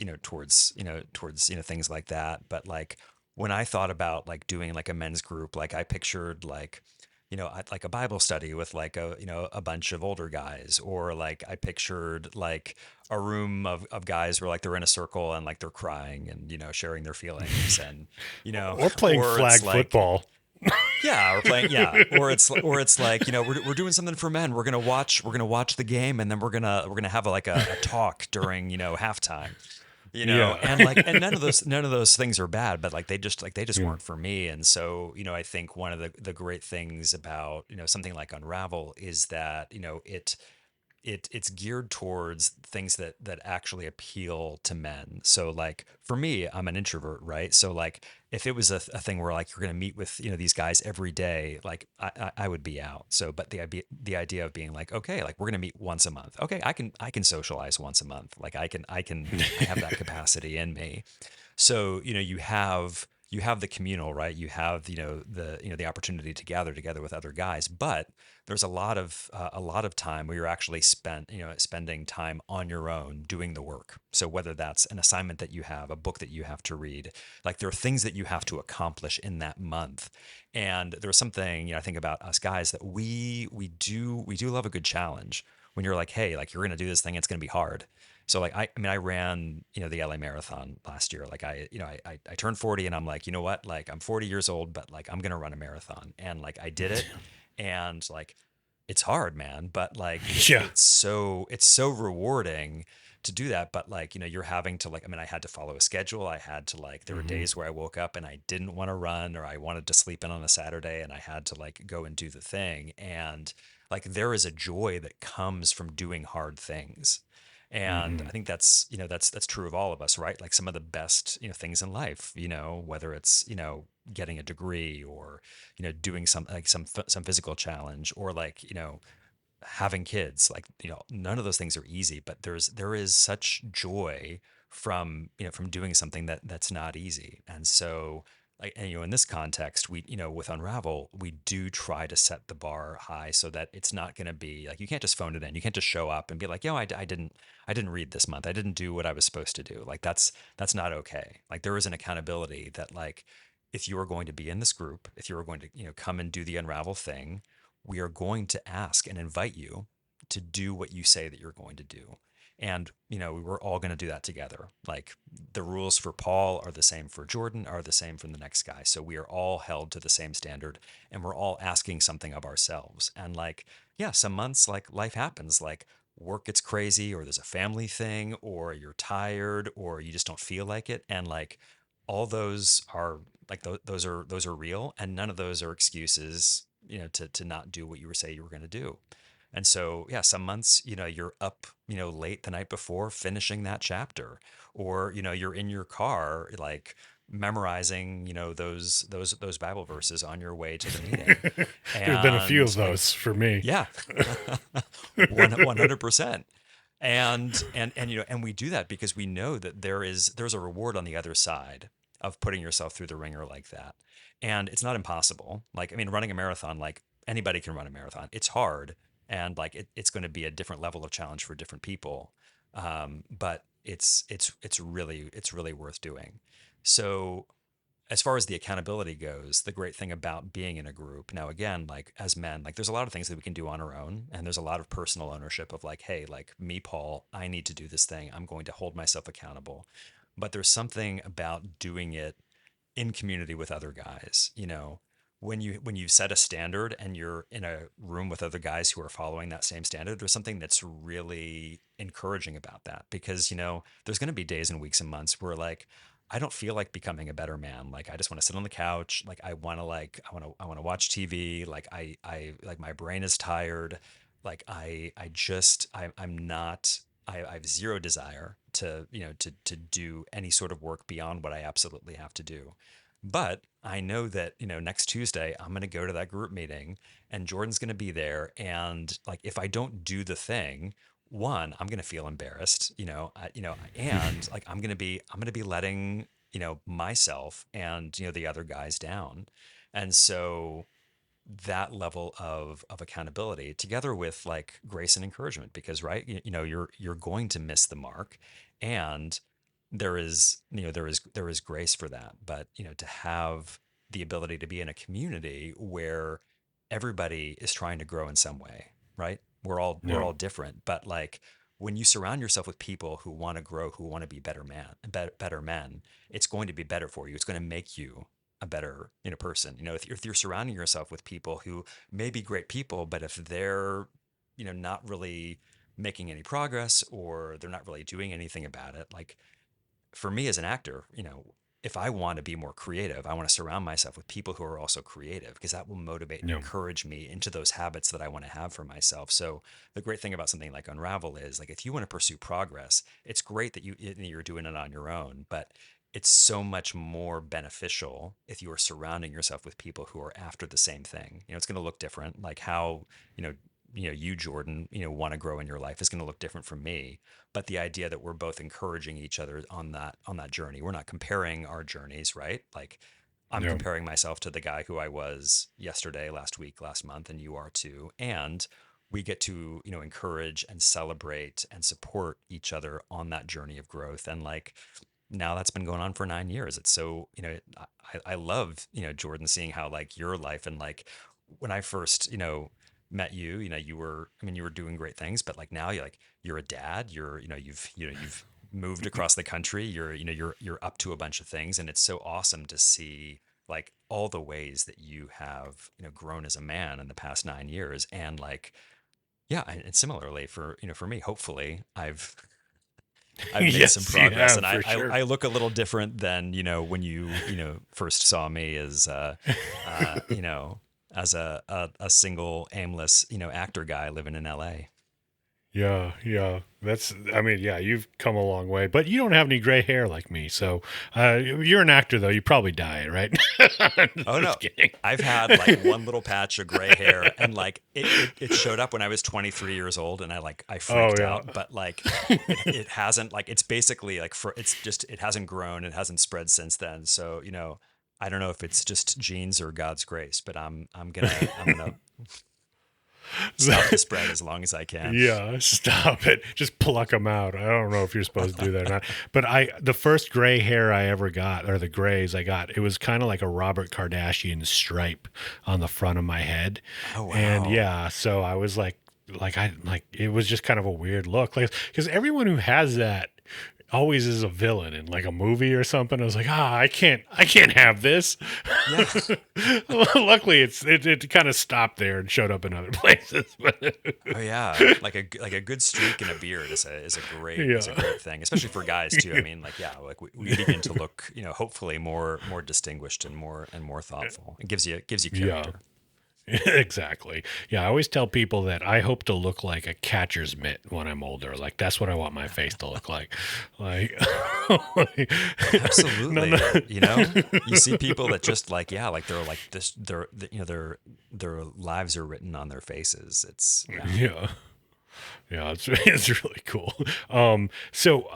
things like that. But like, when I thought about like doing like a men's group, like I pictured like, like a Bible study with like a bunch of older guys, or like I pictured like a room of guys where like they're in a circle and like they're crying and, sharing their feelings and, Or playing or flag it's like, football. yeah, or playing, yeah, or it's like, we're doing something for men. We're gonna watch the game, and then we're gonna have like a talk during, halftime. Yeah. And like, and none of those things are bad, but like they just Yeah. weren't for me. And so, I think one of the great things about, something like Unravel is that, it's geared towards things that actually appeal to men. So like for me, I'm an introvert, right? So like if it was a thing where like you're going to meet with, these guys every day, like I would be out. So but the idea of being like, okay, like we're going to meet once a month. Okay, I can socialize once a month. Like I have that capacity in me. So, you have you have the communal, right? You have, the opportunity to gather together with other guys, but there's a lot of time where you're actually spending time on your own doing the work. So whether that's an assignment that you have, a book that you have to read, like there are things that you have to accomplish in that month. And there's something, I think about us guys that we do love a good challenge. When you're like, hey, like you're gonna do this thing, it's gonna be hard. So like I mean I ran the LA Marathon last year. Like I turned 40 and I'm like, you know what, like I'm 40 years old, but like I'm gonna run a marathon, and like I did it. And like it's hard, man, but like Yeah. it's so rewarding to do that. But like you're having to, like, I mean, I had to follow a schedule. I had to, like, there were Hmm. days where I woke up and I didn't want to run, or I wanted to sleep in on a Saturday, and I had to like go and do the thing. And like there is a joy that comes from doing hard things. And Hmm. I think that's true of all of us, right? Like some of the best things in life, whether it's getting a degree, or doing some physical challenge, or like having kids. Like none of those things are easy, but there is such joy from doing something that's not easy. And so, like, and, in this context, we with Unravel, we do try to set the bar high so that it's not going to be like, you can't just phone it in. You can't just show up and be like, I didn't read this month, I didn't do what I was supposed to do. Like that's not okay. Like there is an accountability that, like, if you are going to be in this group, if you are going to come and do the Unravel thing, we are going to ask and invite you to do what you say that you're going to do. And, we're all going to do that together. Like the rules for Paul are the same for Jordan, are the same for the next guy. So we are all held to the same standard, and we're all asking something of ourselves. And like, yeah, some months, like, life happens, like work gets crazy, or there's a family thing, or you're tired, or you just don't feel like it. And like all those are, like, those are real, and none of those are excuses, to not do what you were saying you were going to do. And so, yeah, some months, you're up, late the night before finishing that chapter, or you're in your car, like memorizing, those Bible verses on your way to the meeting. There's been a few And of like, those for me. yeah, 100%. And we do that because we know that there's a reward on the other side of putting yourself through the ringer like that. And it's not impossible. Like, I mean, running a marathon, like, anybody can run a marathon. It's hard, and like it's going to be a different level of challenge for different people. But it's really worth doing. So, as far as the accountability goes, the great thing about being in a group, now again, like as men, like there's a lot of things that we can do on our own, and there's a lot of personal ownership of, like, hey, like me, Paul, I need to do this thing. I'm going to hold myself accountable. But there's something about doing it in community with other guys. When you set a standard and you're in a room with other guys who are following that same standard, there's something that's really encouraging about that, because there's going to be days and weeks and months where, like, I don't feel like becoming a better man. Like I just want to sit on the couch. Like I want to watch TV. Like I like my brain is tired. Like I'm not. I have zero desire to do any sort of work beyond what I absolutely have to do. But I know that, next Tuesday, I'm going to go to that group meeting, and Jordan's going to be there. And like, if I don't do the thing, one, I'm going to feel embarrassed, and like, I'm going to be letting, myself and, the other guys down. And so that level of accountability, together with like grace and encouragement, because, right, you're going to miss the mark, and there is grace for that. But to have the ability to be in a community where everybody is trying to grow in some way, right? We're Yeah. all different, but like, when you surround yourself with people who want to grow, who want to be better men, it's going to be better for you. It's going to make you a better, person. If you're surrounding yourself with people who may be great people, but if they're not really making any progress, or they're not really doing anything about it, like, for me as an actor, if I want to be more creative, I want to surround myself with people who are also creative, because that will motivate and Yeah. encourage me into those habits that I want to have for myself. So the great thing about something like Unravel is, like, if you want to pursue progress, it's great that you're doing it on your own, but it's so much more beneficial if you are surrounding yourself with people who are after the same thing. It's going to look different, like how, you know, you, Jordan, want to grow in your life is going to look different from me. But the idea that we're both encouraging each other on that journey, we're not comparing our journeys, right? Like, I'm Yeah. comparing myself to the guy who I was yesterday, last week, last month, and you are too. And we get to, encourage and celebrate and support each other on that journey of growth. And like now that's been going on for 9 years. It's so, I love, Jordan, seeing how like your life and like when I first, met you, you were, I mean, you were doing great things, but like now you're a dad, you've moved across the country, you're up to a bunch of things. And it's so awesome to see like all the ways that you have, grown as a man in the past 9 years. And like, yeah, and similarly for, for me, hopefully I've made some Yes, you progress, and have I, for I sure. I look a little different than when you first saw me as you know as a single aimless actor guy living in L.A. Yeah, yeah. I mean, yeah, you've come a long way, but you don't have any gray hair like me. So, you're an actor, though. You probably dye it, right? Oh no, Just kidding. I've had like one little patch of gray hair, and like it showed up when I was 23 years old, and I Oh, freaked yeah. out, but like it hasn't like it's basically like for it's just it hasn't grown, it hasn't spread since then. So I don't know if it's just genes or God's grace, but I'm gonna stop the spread as long as I can. Yeah, stop it. Just pluck them out. I don't know if you're supposed to do that or not. But the first gray hair I ever got, or the grays I got, it was kind of like a Robert Kardashian stripe on the front of my head. Oh And wow. yeah, so I was like it was just kind of a weird look. Like, because everyone who has that always is a villain in like a movie or something. I was like, I can't have this. Yeah. Luckily, it kind of stopped there and showed up in other places. But Oh yeah, like a good streak and a beard is a yeah. great thing, especially for guys too. I mean, like yeah, like we begin to look, hopefully more distinguished and more thoughtful. It gives you Yeah, character. exactly. Yeah, I always tell people that I hope to look like a catcher's mitt when I'm older. Like that's what I want my face to look like. Like, no, no. Absolutely. You see people that just like yeah, like they're like this, their lives are written on their faces. It's yeah. Yeah. Yeah, it's really cool. So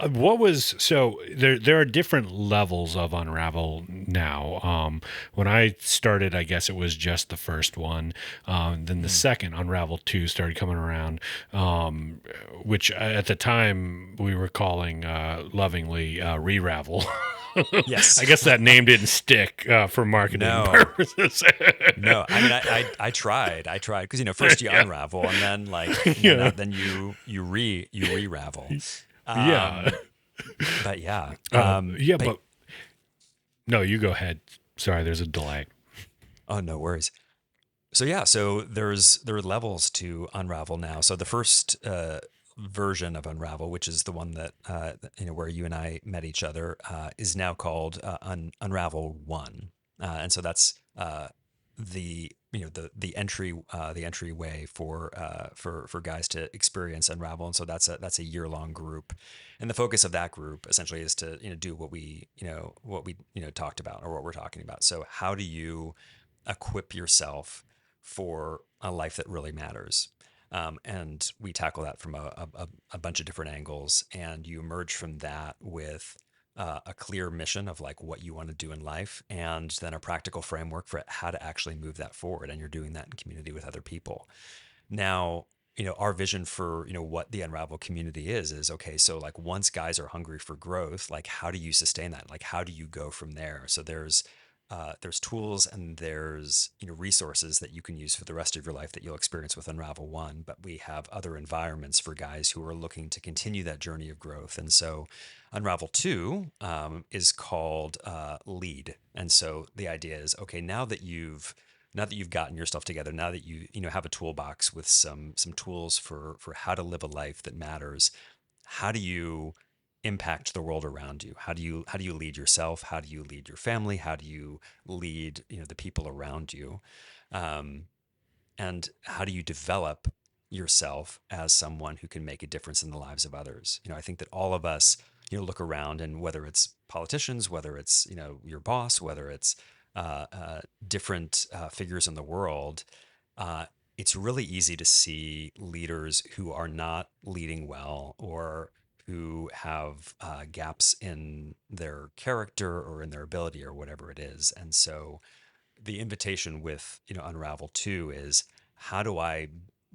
there are different levels of Unravel now. When I started, I guess it was just the first one. Then the Mm. second Unravel 2 started coming around, which at the time we were calling lovingly Re-Ravel. Yes. I guess that name didn't stick for marketing No. purposes. No, I mean, I tried because first you Yeah. unravel and then like Yeah. then you re-ravel, Yeah. um, but yeah, Yeah, but but no, you go ahead. Sorry, there's a delay. oh no worries. So yeah, so there are levels to Unravel now. So the first version of Unravel, which is the one that where you and I met each other, is now called Unravel One, and so that's the the entryway for guys to experience Unravel, and so that's a year long group, and the focus of that group essentially is to do what we talked about or what we're talking about. So how do you equip yourself for a life that really matters. And we tackle that from a bunch of different angles. And you emerge from that with a clear mission of like what you want to do in life, and then a practical framework for how to actually move that forward. And you're doing that in community with other people. Now, our vision for, what the Unravel community is okay, so like once guys are hungry for growth, like how do you sustain that? Like how do you go from there? So there's tools and there's resources that you can use for the rest of your life that you'll experience with Unravel One, but we have other environments for guys who are looking to continue that journey of growth. And so Unravel Two is called Lead. And so the idea is okay, now that you've gotten your stuff together, now that you have a toolbox with some tools for how to live a life that matters, how do you impact the world around you? How do you lead yourself? How do you lead your family? How do you lead the people around you? Um, and how do you develop yourself as someone who can make a difference in the lives of others? I think that all of us look around, and whether it's politicians, whether it's your boss, whether it's different figures in the world, uh, it's really easy to see leaders who are not leading well or who have gaps in their character or in their ability or whatever it is. And so the invitation with, Unravel 2 is, how do I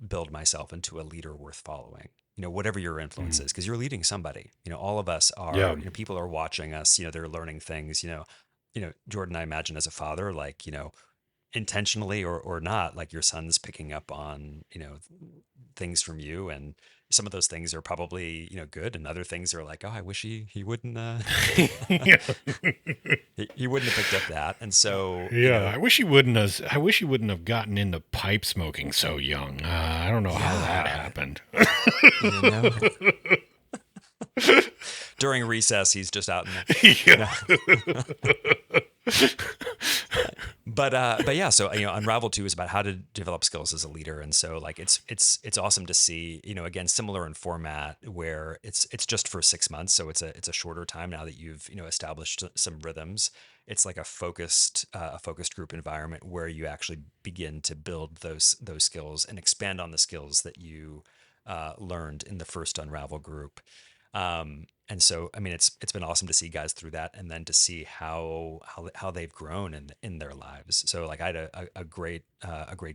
build myself into a leader worth following? Whatever your influence Mm. is, because you're leading somebody. All of us Yeah. are, people are watching us, they're learning things, Jordan, I imagine as a father, like, intentionally or not, like your son's picking up on, things from you, and some of those things are probably, good, and other things are like, oh, I wish he wouldn't Yeah. he wouldn't have picked up that. And so, Yeah. I wish he wouldn't have gotten into pipe smoking so young. I don't know how that yeah, happened. you know, during recess, he's just out in Yeah. but yeah, so Unravel 2 is about how to develop skills as a leader. And so like it's awesome to see, again, similar in format, where it's just for 6 months, so it's a shorter time now that you've established some rhythms. It's like a focused group environment where you actually begin to build those skills and expand on the skills that you learned in the first Unravel group. And so, I mean, it's been awesome to see guys through that, and then to see how they've grown in their lives. So, like, I had a great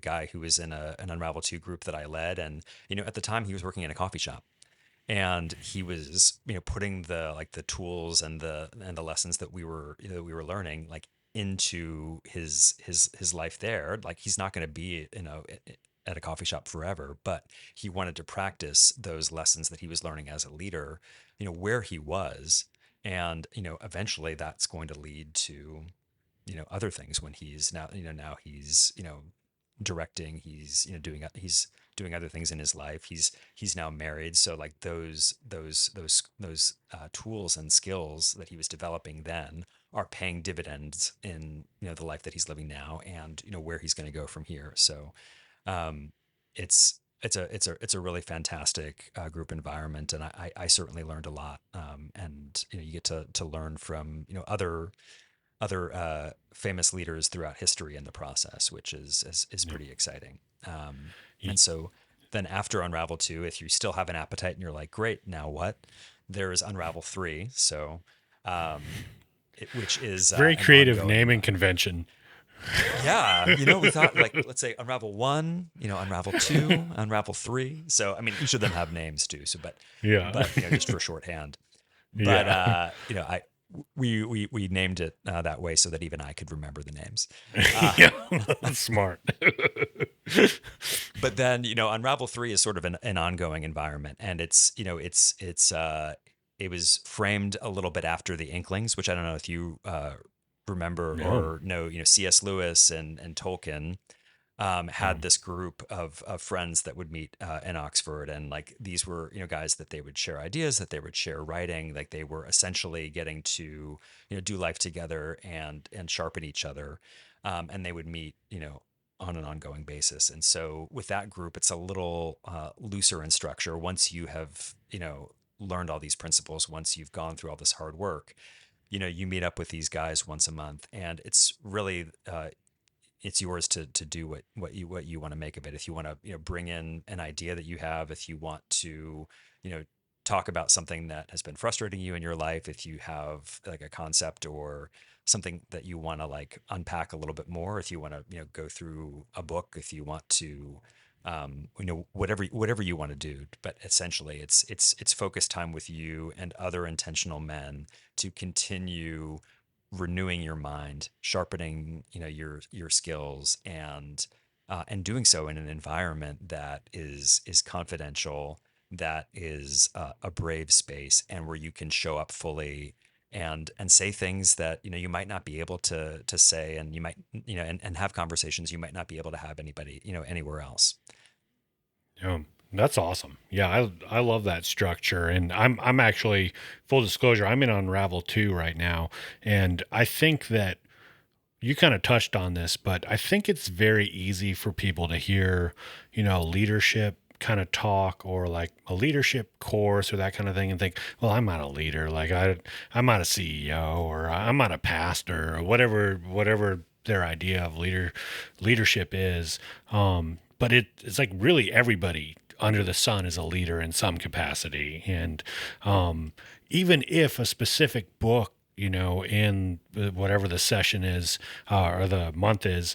guy who was in an Unravel 2 group that I led, and at the time he was working in a coffee shop, and he was putting the tools and the lessons that we were learning, like, into his life there. Like, he's not going to be at a coffee shop forever, but he wanted to practice those lessons that he was learning as a leader, where he was. And eventually that's going to lead to other things when he's now he's directing, he's doing other things in his life. He's now married, so like those tools and skills that he was developing then are paying dividends in the life that he's living now, and where he's going to go from here. So um, it's a really fantastic group environment, and I certainly learned a lot. And you get to learn from other famous leaders throughout history in the process, which is Yeah. pretty exciting. And Ye- so then after Unravel 2, if you still have an appetite and you're like, great, now what? There is Unravel 3. So, which is Very an creative ongoing. naming convention. Yeah, we thought, like, let's say Unravel 1, Unravel 2, Unravel 3. So, I mean, each of them have names too. So, but Yeah. but just for shorthand. But Yeah. I we named it that way so that even I could remember the names. Uh, Yeah. Smart. but then Unravel 3 is sort of an ongoing environment, and it was framed a little bit after the Inklings, which I don't know if you remember No. or know. C.S. Lewis and Tolkien had Um, this group of friends that would meet in Oxford, and like these were guys that they would share ideas, that they would share writing, like they were essentially getting to do life together and sharpen each other, and they would meet on an ongoing basis. And so with that group, it's a little looser in structure. Once you have learned all these principles, once you've gone through all this hard work, you meet up with these guys once a month, and it's really it's yours to do what you want to make of it. If you want to bring in an idea that you have, if you want to you know talk about something that has been frustrating you in your life, if you have like a concept or something that you want to like unpack a little bit more, if you want to go through a book, if you want to whatever you want to do. But essentially it's focused time with you and other intentional men to continue renewing your mind, sharpening your skills, and doing so in an environment that is confidential, that is a brave space, and where you can show up fully and say things that you might not be able to say, and you might and have conversations you might not be able to have anybody anywhere else. yeah. That's awesome. Yeah, I love that structure, and I'm actually, full disclosure, I'm in Unravel 2 right now, and I think that you kind of touched on this, but I think it's very easy for people to hear, leadership kind of talk, or like a leadership course or that kind of thing, and think, well, I'm not a leader. Like I'm not a CEO, or I'm not a pastor, or whatever their idea of leadership is. But it's like really everybody under the sun is a leader in some capacity. And even if a specific book, in whatever the session is or the month is,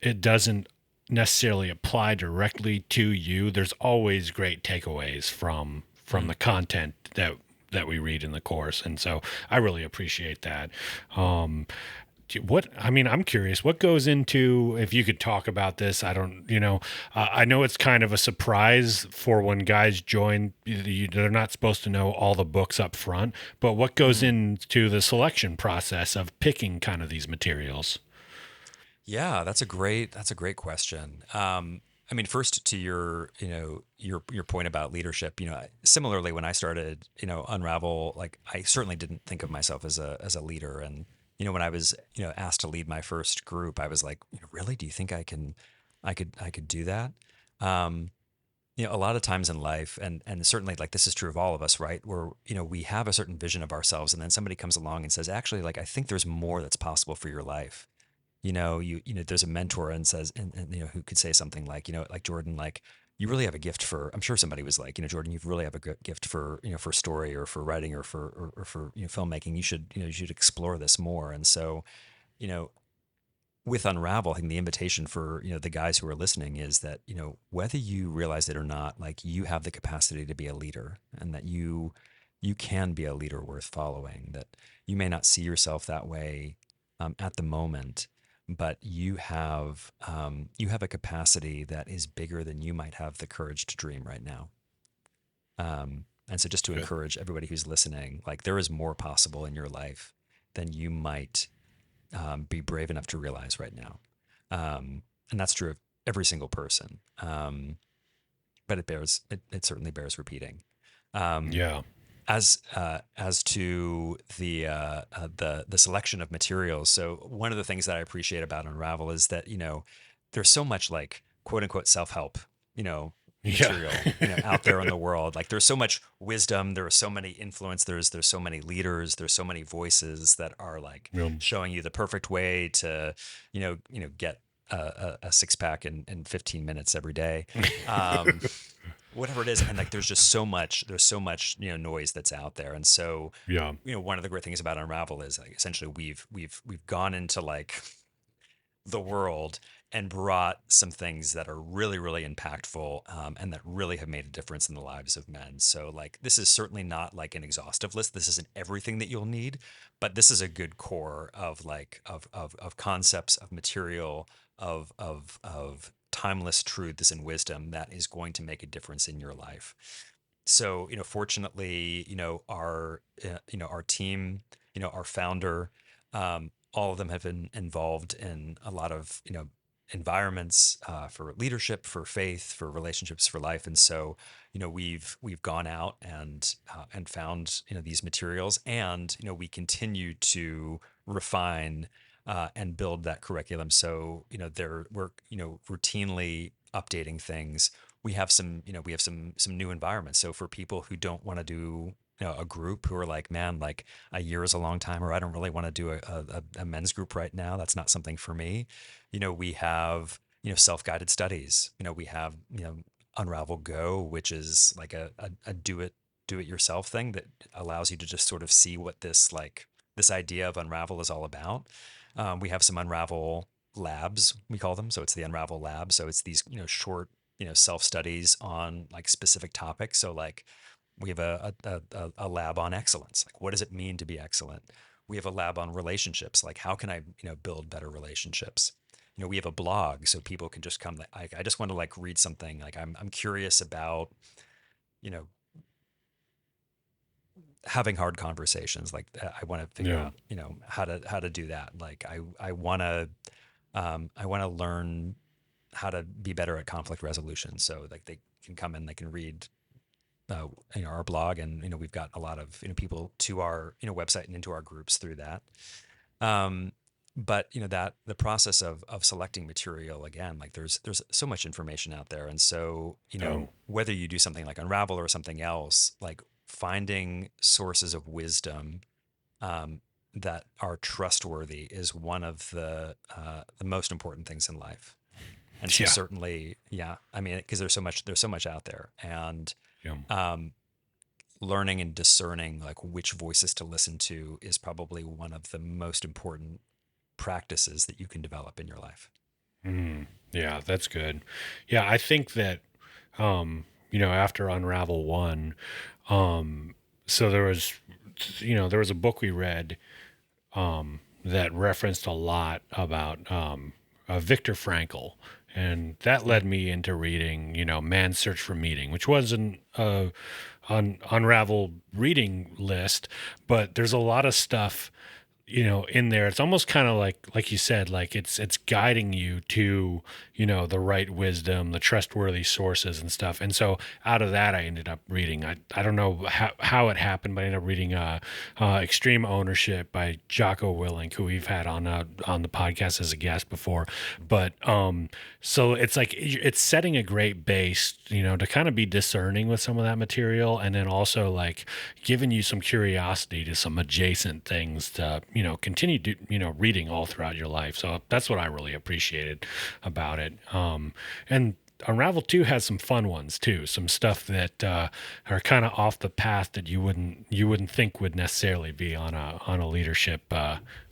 it doesn't necessarily apply directly to you, there's always great takeaways from the content that we read in the course. And so I really appreciate that. I'm curious, what goes into, if you could talk about this, I don't, I know it's kind of a surprise for when guys join, they're not supposed to know all the books up front, but what goes into the selection process of picking kind of these materials? Yeah, that's a great question. I mean, first to your, your point about leadership, similarly, when I started, Unravel, like I certainly didn't think of myself as a leader. And, when I was, asked to lead my first group, I was like, really, do you think I could do that? Um, a lot of times in life, and certainly like this is true of all of us, right? Where, we have a certain vision of ourselves, and then somebody comes along and says, actually, like I think there's more that's possible for your life. There's a mentor and says, and who could say something like, like Jordan, like you really have a gift for, I'm sure somebody was like, Jordan, you really have a good gift for, for story or for writing or for, filmmaking. You should explore this more. And so, you know, with Unravel, I think the invitation for, the guys who are listening is that, whether you realize it or not, like you have the capacity to be a leader, and that you can be a leader worth following, that you may not see yourself that way at the moment, but you have a capacity that is bigger than you might have the courage to dream right now. And so just to Good. encourage everybody who's listening, like there is more possible in your life than you might be brave enough to realize right now. And that's true of every single person. But it certainly bears repeating. Um, Yeah. as to the selection of materials. So one of the things that I appreciate about Unravel is that there's so much like quote unquote self help Yeah. material out there in the world. Like there's so much wisdom. There are so many influence. There's so many leaders. There's so many voices that are like Yeah. showing you the perfect way to get a six pack in 15 minutes every day. Um, Whatever it is, and like there's so much noise that's out there. And so Yeah. one of the great things about Unravel is like essentially we've gone into like the world and brought some things that are really really impactful, and that really have made a difference in the lives of men. So like this is certainly not like an exhaustive list. This isn't everything that you'll need, but this is a good core of like of concepts, of material, of timeless truths and wisdom that is going to make a difference in your life. So fortunately, our team, our founder, all of them have been involved in a lot of environments, for leadership, for faith, for relationships, for life. And so we've gone out and found these materials, and we continue to refine and build that curriculum. So we're routinely updating things. We have some new environments. So for people who don't want to do a group, who are like, man, like a year is a long time, or I don't really want to do a men's group right now, that's not something for me. We have self-guided studies. We have Unravel Go, which is like a do it yourself thing that allows you to just sort of see what this idea of Unravel is all about. We have some Unravel labs, we call them. So it's the Unravel lab. So it's these short self studies on like specific topics. So like we have a lab on excellence. Like what does it mean to be excellent? We have a lab on relationships. Like how can I build better relationships? We have a blog so people can just come. Like I just want to like read something. Like I'm curious about you know having hard conversations. Like I want to figure Yeah. out how to do that. Like I want to learn how to be better at conflict resolution. So like they can come in, they can read our blog, and we've got a lot of people to our website and into our groups through that. Um, but that the process of selecting material, again, like there's so much information out there, and so Yeah. whether you do something like Unravel or something else, like finding sources of wisdom that are trustworthy is one of the most important things in life. And so Yeah. certainly, yeah, I mean, because there's so much out there, and Yeah. um, learning and discerning like which voices to listen to is probably one of the most important practices that you can develop in your life. Yeah, that's good. Yeah, I think that after Unravel 1, so there was a book we read that referenced a lot about Viktor Frankl. And that Yeah. led me into reading, Man's Search for Meaning, which wasn't Unravel reading list, but there's a lot of stuff in there. It's almost kind of like you said, like it's guiding you to the right wisdom, the trustworthy sources and stuff. And so out of that I ended up reading, I don't know how it happened, but I ended up reading Extreme Ownership by Jocko Willink, who we've had on the podcast as a guest before. But so it's like it's setting a great base, to kind of be discerning with some of that material, and then also like giving you some curiosity to some adjacent things to continue to reading all throughout your life. So that's what I really appreciated about it. And Unravel 2 has some fun ones too, some stuff that are kind of off the path that you wouldn't think would necessarily be on a leadership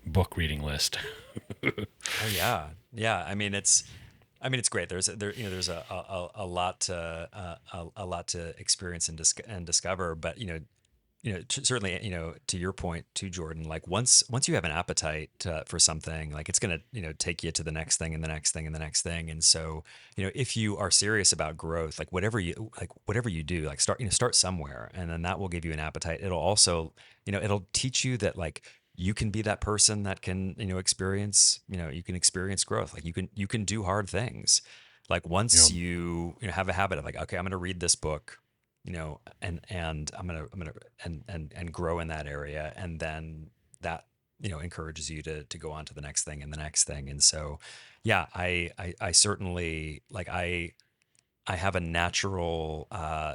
book reading list. Oh yeah, yeah. I mean, it's great. There's a lot to a lot to experience and discover. But certainly, to your point, to Jordan, like once you have an appetite for something, like it's gonna, take you to the next thing and the next thing and the next thing. And so, if you are serious about growth, like whatever you do, like start somewhere, and then that will give you an appetite. It'll also, it'll teach you that like you can be that person that can, you can experience growth. Like you can do hard things. Like once Yeah. you have a habit of like, okay, I'm going to read this book, and I'm gonna and grow in that area, and then that encourages you to go on to the next thing and the next thing. And so yeah, I certainly like I have a natural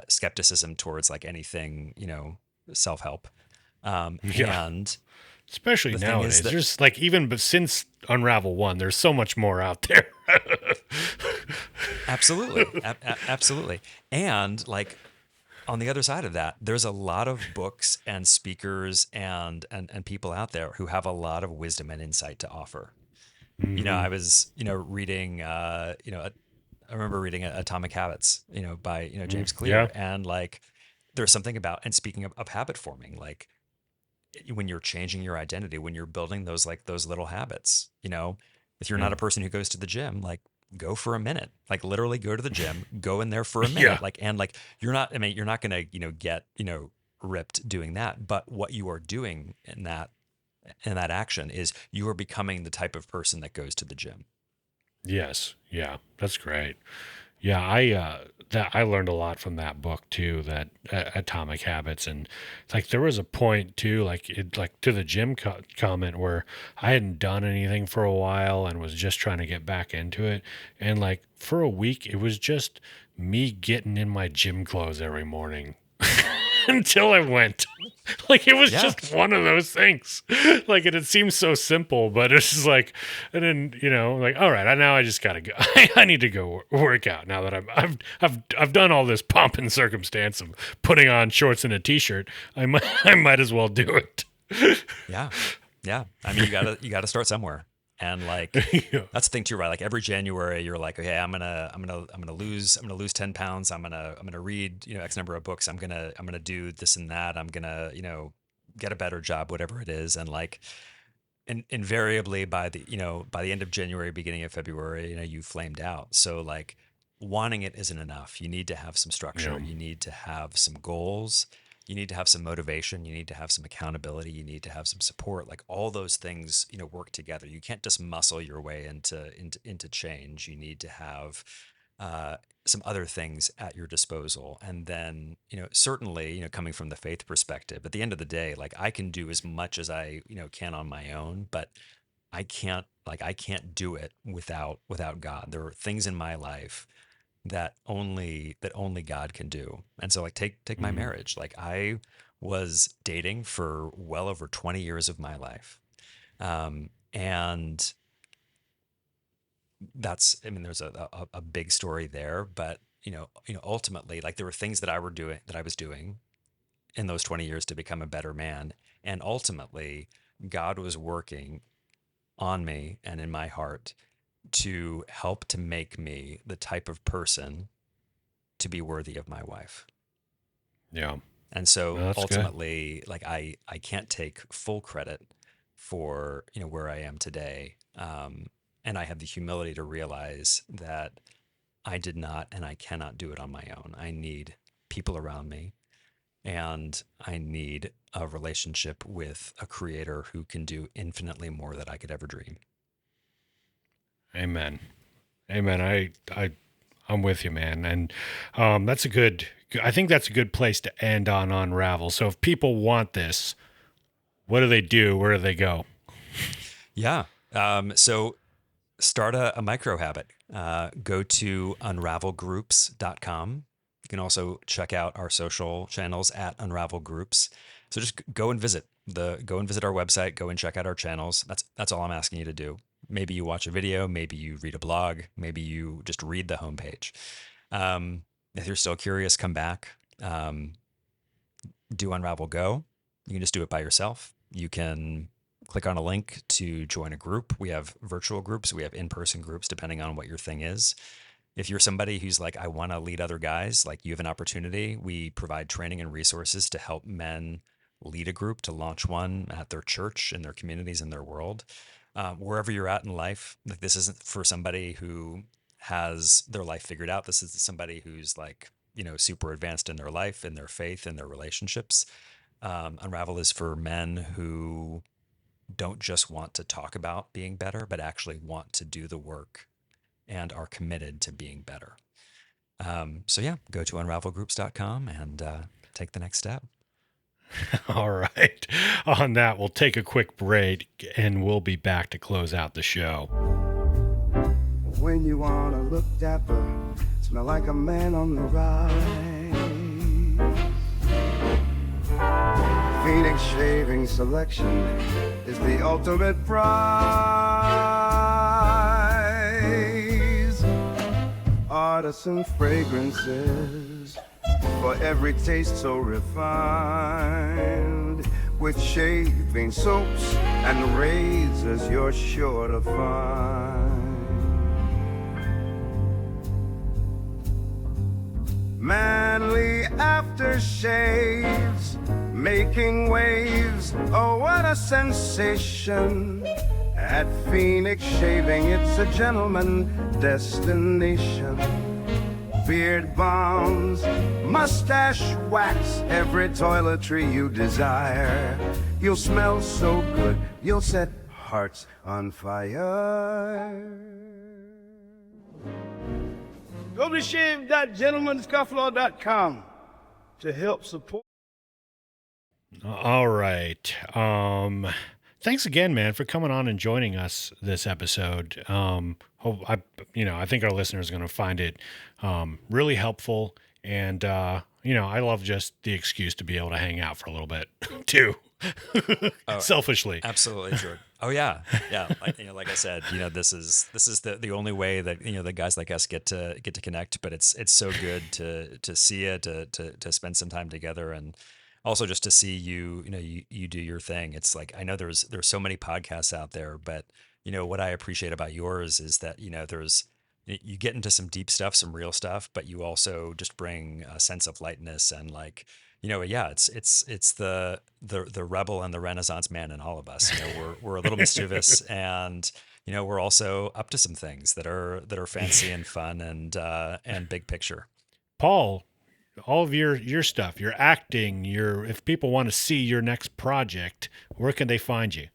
skepticism towards like anything self-help, Yeah. and Especially the thing is nowadays. that There's like even but since Unravel 1, there's so much more out there. absolutely, absolutely, and like on the other side of that, there's a lot of books and speakers and people out there who have a lot of wisdom and insight to offer. I was, reading, I remember reading Atomic Habits, by, James Yeah. Clear. And like, there's something about, and speaking of habit forming, like when you're changing your identity, when you're building those little habits, if you're not Yeah. a person who goes to the gym, like go for a minute, like literally go to the gym, go in there for a Yeah. minute, like, and like, you're not going to, get, ripped doing that. But what you are doing in that action is you are becoming the type of person that goes to the gym. Yes. Yeah. That's great. Yeah, I learned a lot from that book too. That Atomic Habits, and like there was a point too, like to the gym comment where I hadn't done anything for a while and was just trying to get back into it, and like for a week it was just me getting in my gym clothes every morning until I went. Like it was Yeah. just one of those things. Like it seems so simple, but it's just like, and then like, all right, now I just gotta go. I need to go work out now that I've done all this pomp and circumstance of putting on shorts and a t-shirt. I might as well do it. Yeah. Yeah. I mean, you gotta start somewhere. And like, Yeah. that's the thing too, right? Like every January you're like, okay, I'm gonna lose 10 pounds. I'm gonna read, X number of books. I'm gonna do this and that. I'm gonna, get a better job, whatever it is. And like, invariably by the end of January, beginning of February, you flamed out. So like wanting it isn't enough. You need to have some structure. Yeah. You need to have some goals. You need to have some motivation. You need to have some accountability. You need to have some support. Like all those things, work together. You can't just muscle your way into change. You need to have uh, some other things at your disposal. And then, certainly, coming from the faith perspective, at the end of the day, like I can do as much as I, can on my own, but I can't do it without God. There are things in my life that only God can do. And so like take my Mhm. marriage. Like I was dating for well over 20 years of my life. And that's, I mean, there's a big story there, but ultimately, like there were things that I was doing in those 20 years to become a better man. And ultimately, God was working on me and in my heart to help to make me the type of person to be worthy of my wife. Yeah. And so Well, that's good. ultimately, like I can't take full credit for, where I am today. And I have the humility to realize that I did not and I cannot do it on my own. I need people around me, and I need a relationship with a creator who can do infinitely more than I could ever dream. Amen. Amen. I'm with you, man. And that's a good. I think that's a good place to end on Unravel. So if people want this, what do they do? Where do they go? Yeah. So start a micro habit. Go to unravelgroups.com. You can also check out our social channels at Unravel Groups. So just go and visit our website, go and check out our channels. That's all I'm asking you to do. Maybe you watch a video, maybe you read a blog, maybe you just read the homepage. If you're still curious, come back. Do Unravel Go. You can just do it by yourself. You can click on a link to join a group. We have virtual groups, we have in-person groups, depending on what your thing is. If you're somebody who's like, I want to lead other guys, like you have an opportunity. We provide training and resources to help men lead a group, to launch one at their church, in their communities, in their world. Wherever you're at in life, like this isn't for somebody who has their life figured out. This is somebody who's like, super advanced in their life, in their faith, in their relationships. Unravel is for men who don't just want to talk about being better, but actually want to do the work and are committed to being better. So yeah, go to unravelgroups.com and take the next step. All right. On that, we'll take a quick break and we'll be back to close out the show. When you wanna look dapper, smell like a man on the rise. Phoenix Shaving Selection is the ultimate prize. Artisan fragrances for every taste so refined. With shaving soaps and razors you're sure to find. Manly aftershaves, making waves, oh what a sensation. At Phoenix Shaving, it's a gentleman destination. Beard balms, mustache wax, every toiletry you desire. You'll smell so good, you'll set hearts on fire. Go to shave.gentlemanscofflaw.com to help support. All right. Thanks again, man, for coming on and joining us this episode. I think our listeners are going to find it really helpful, and I love just the excuse to be able to hang out for a little bit too. Oh, Selfishly. absolutely true. Oh yeah, yeah. Like I said, this is the only way that the guys like us get to connect. But it's so good to see it, to spend some time together, and also just to see you do your thing. It's like I know there's so many podcasts out there, but what I appreciate about yours is that there's you get into some deep stuff, some real stuff, but you also just bring a sense of lightness and like yeah, it's the rebel and the Renaissance man in all of us. We're a little mischievous, and we're also up to some things that are fancy and fun and big picture. Paul, all of your stuff, your acting, if people want to see your next project, where can they find you?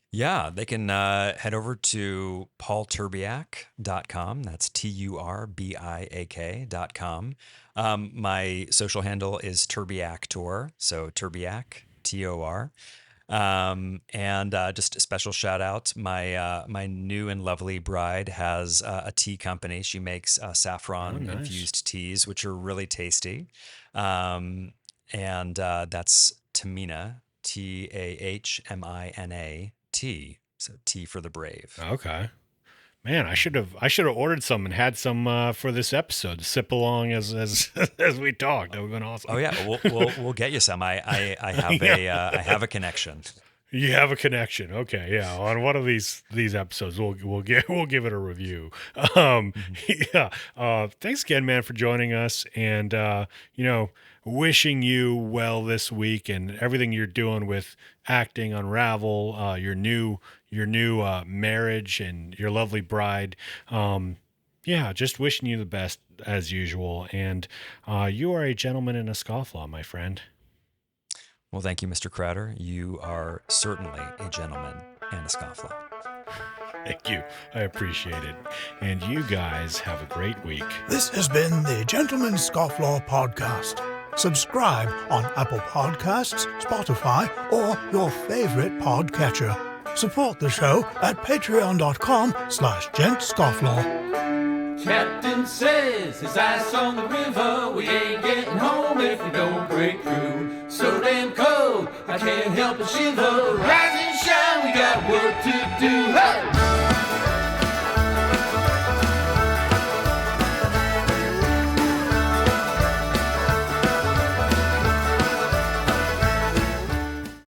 Yeah, they can head over to paulturbiak.com. That's TURBIAK.com. My social handle is Turbiactor, so Turbiak, TOR. And just a special shout out, my new and lovely bride has a tea company. She makes saffron Nice. infused teas, which are really tasty. And that's Tamina, TAHMINA T. So T for the brave. Okay. Man, I should have ordered some and had some for this episode to sip along as as we talked. That would have been awesome. Oh yeah, we'll get you some. I have I have a connection. You have a connection. Okay, yeah. On one of these episodes, we'll give it a review. Yeah. Thanks again, man, for joining us, and wishing you well this week and everything you're doing with acting, Unravel, your new marriage and your lovely bride. Yeah, just wishing you the best as usual. And you are a gentleman and a scofflaw, my friend. Well, thank you, Mr. Crowder. You are certainly a gentleman and a scofflaw. Thank you. I appreciate it. And you guys have a great week. This has been the Gentleman's Scofflaw Podcast. Subscribe on Apple Podcasts, Spotify, or your favorite podcatcher. Support the show at patreon.com/gentscofflaw. Captain says his ice on the river. We ain't getting home if we don't break through. So damn cold, I can't help but shiver. Rise and shine, we got work to do. Hey!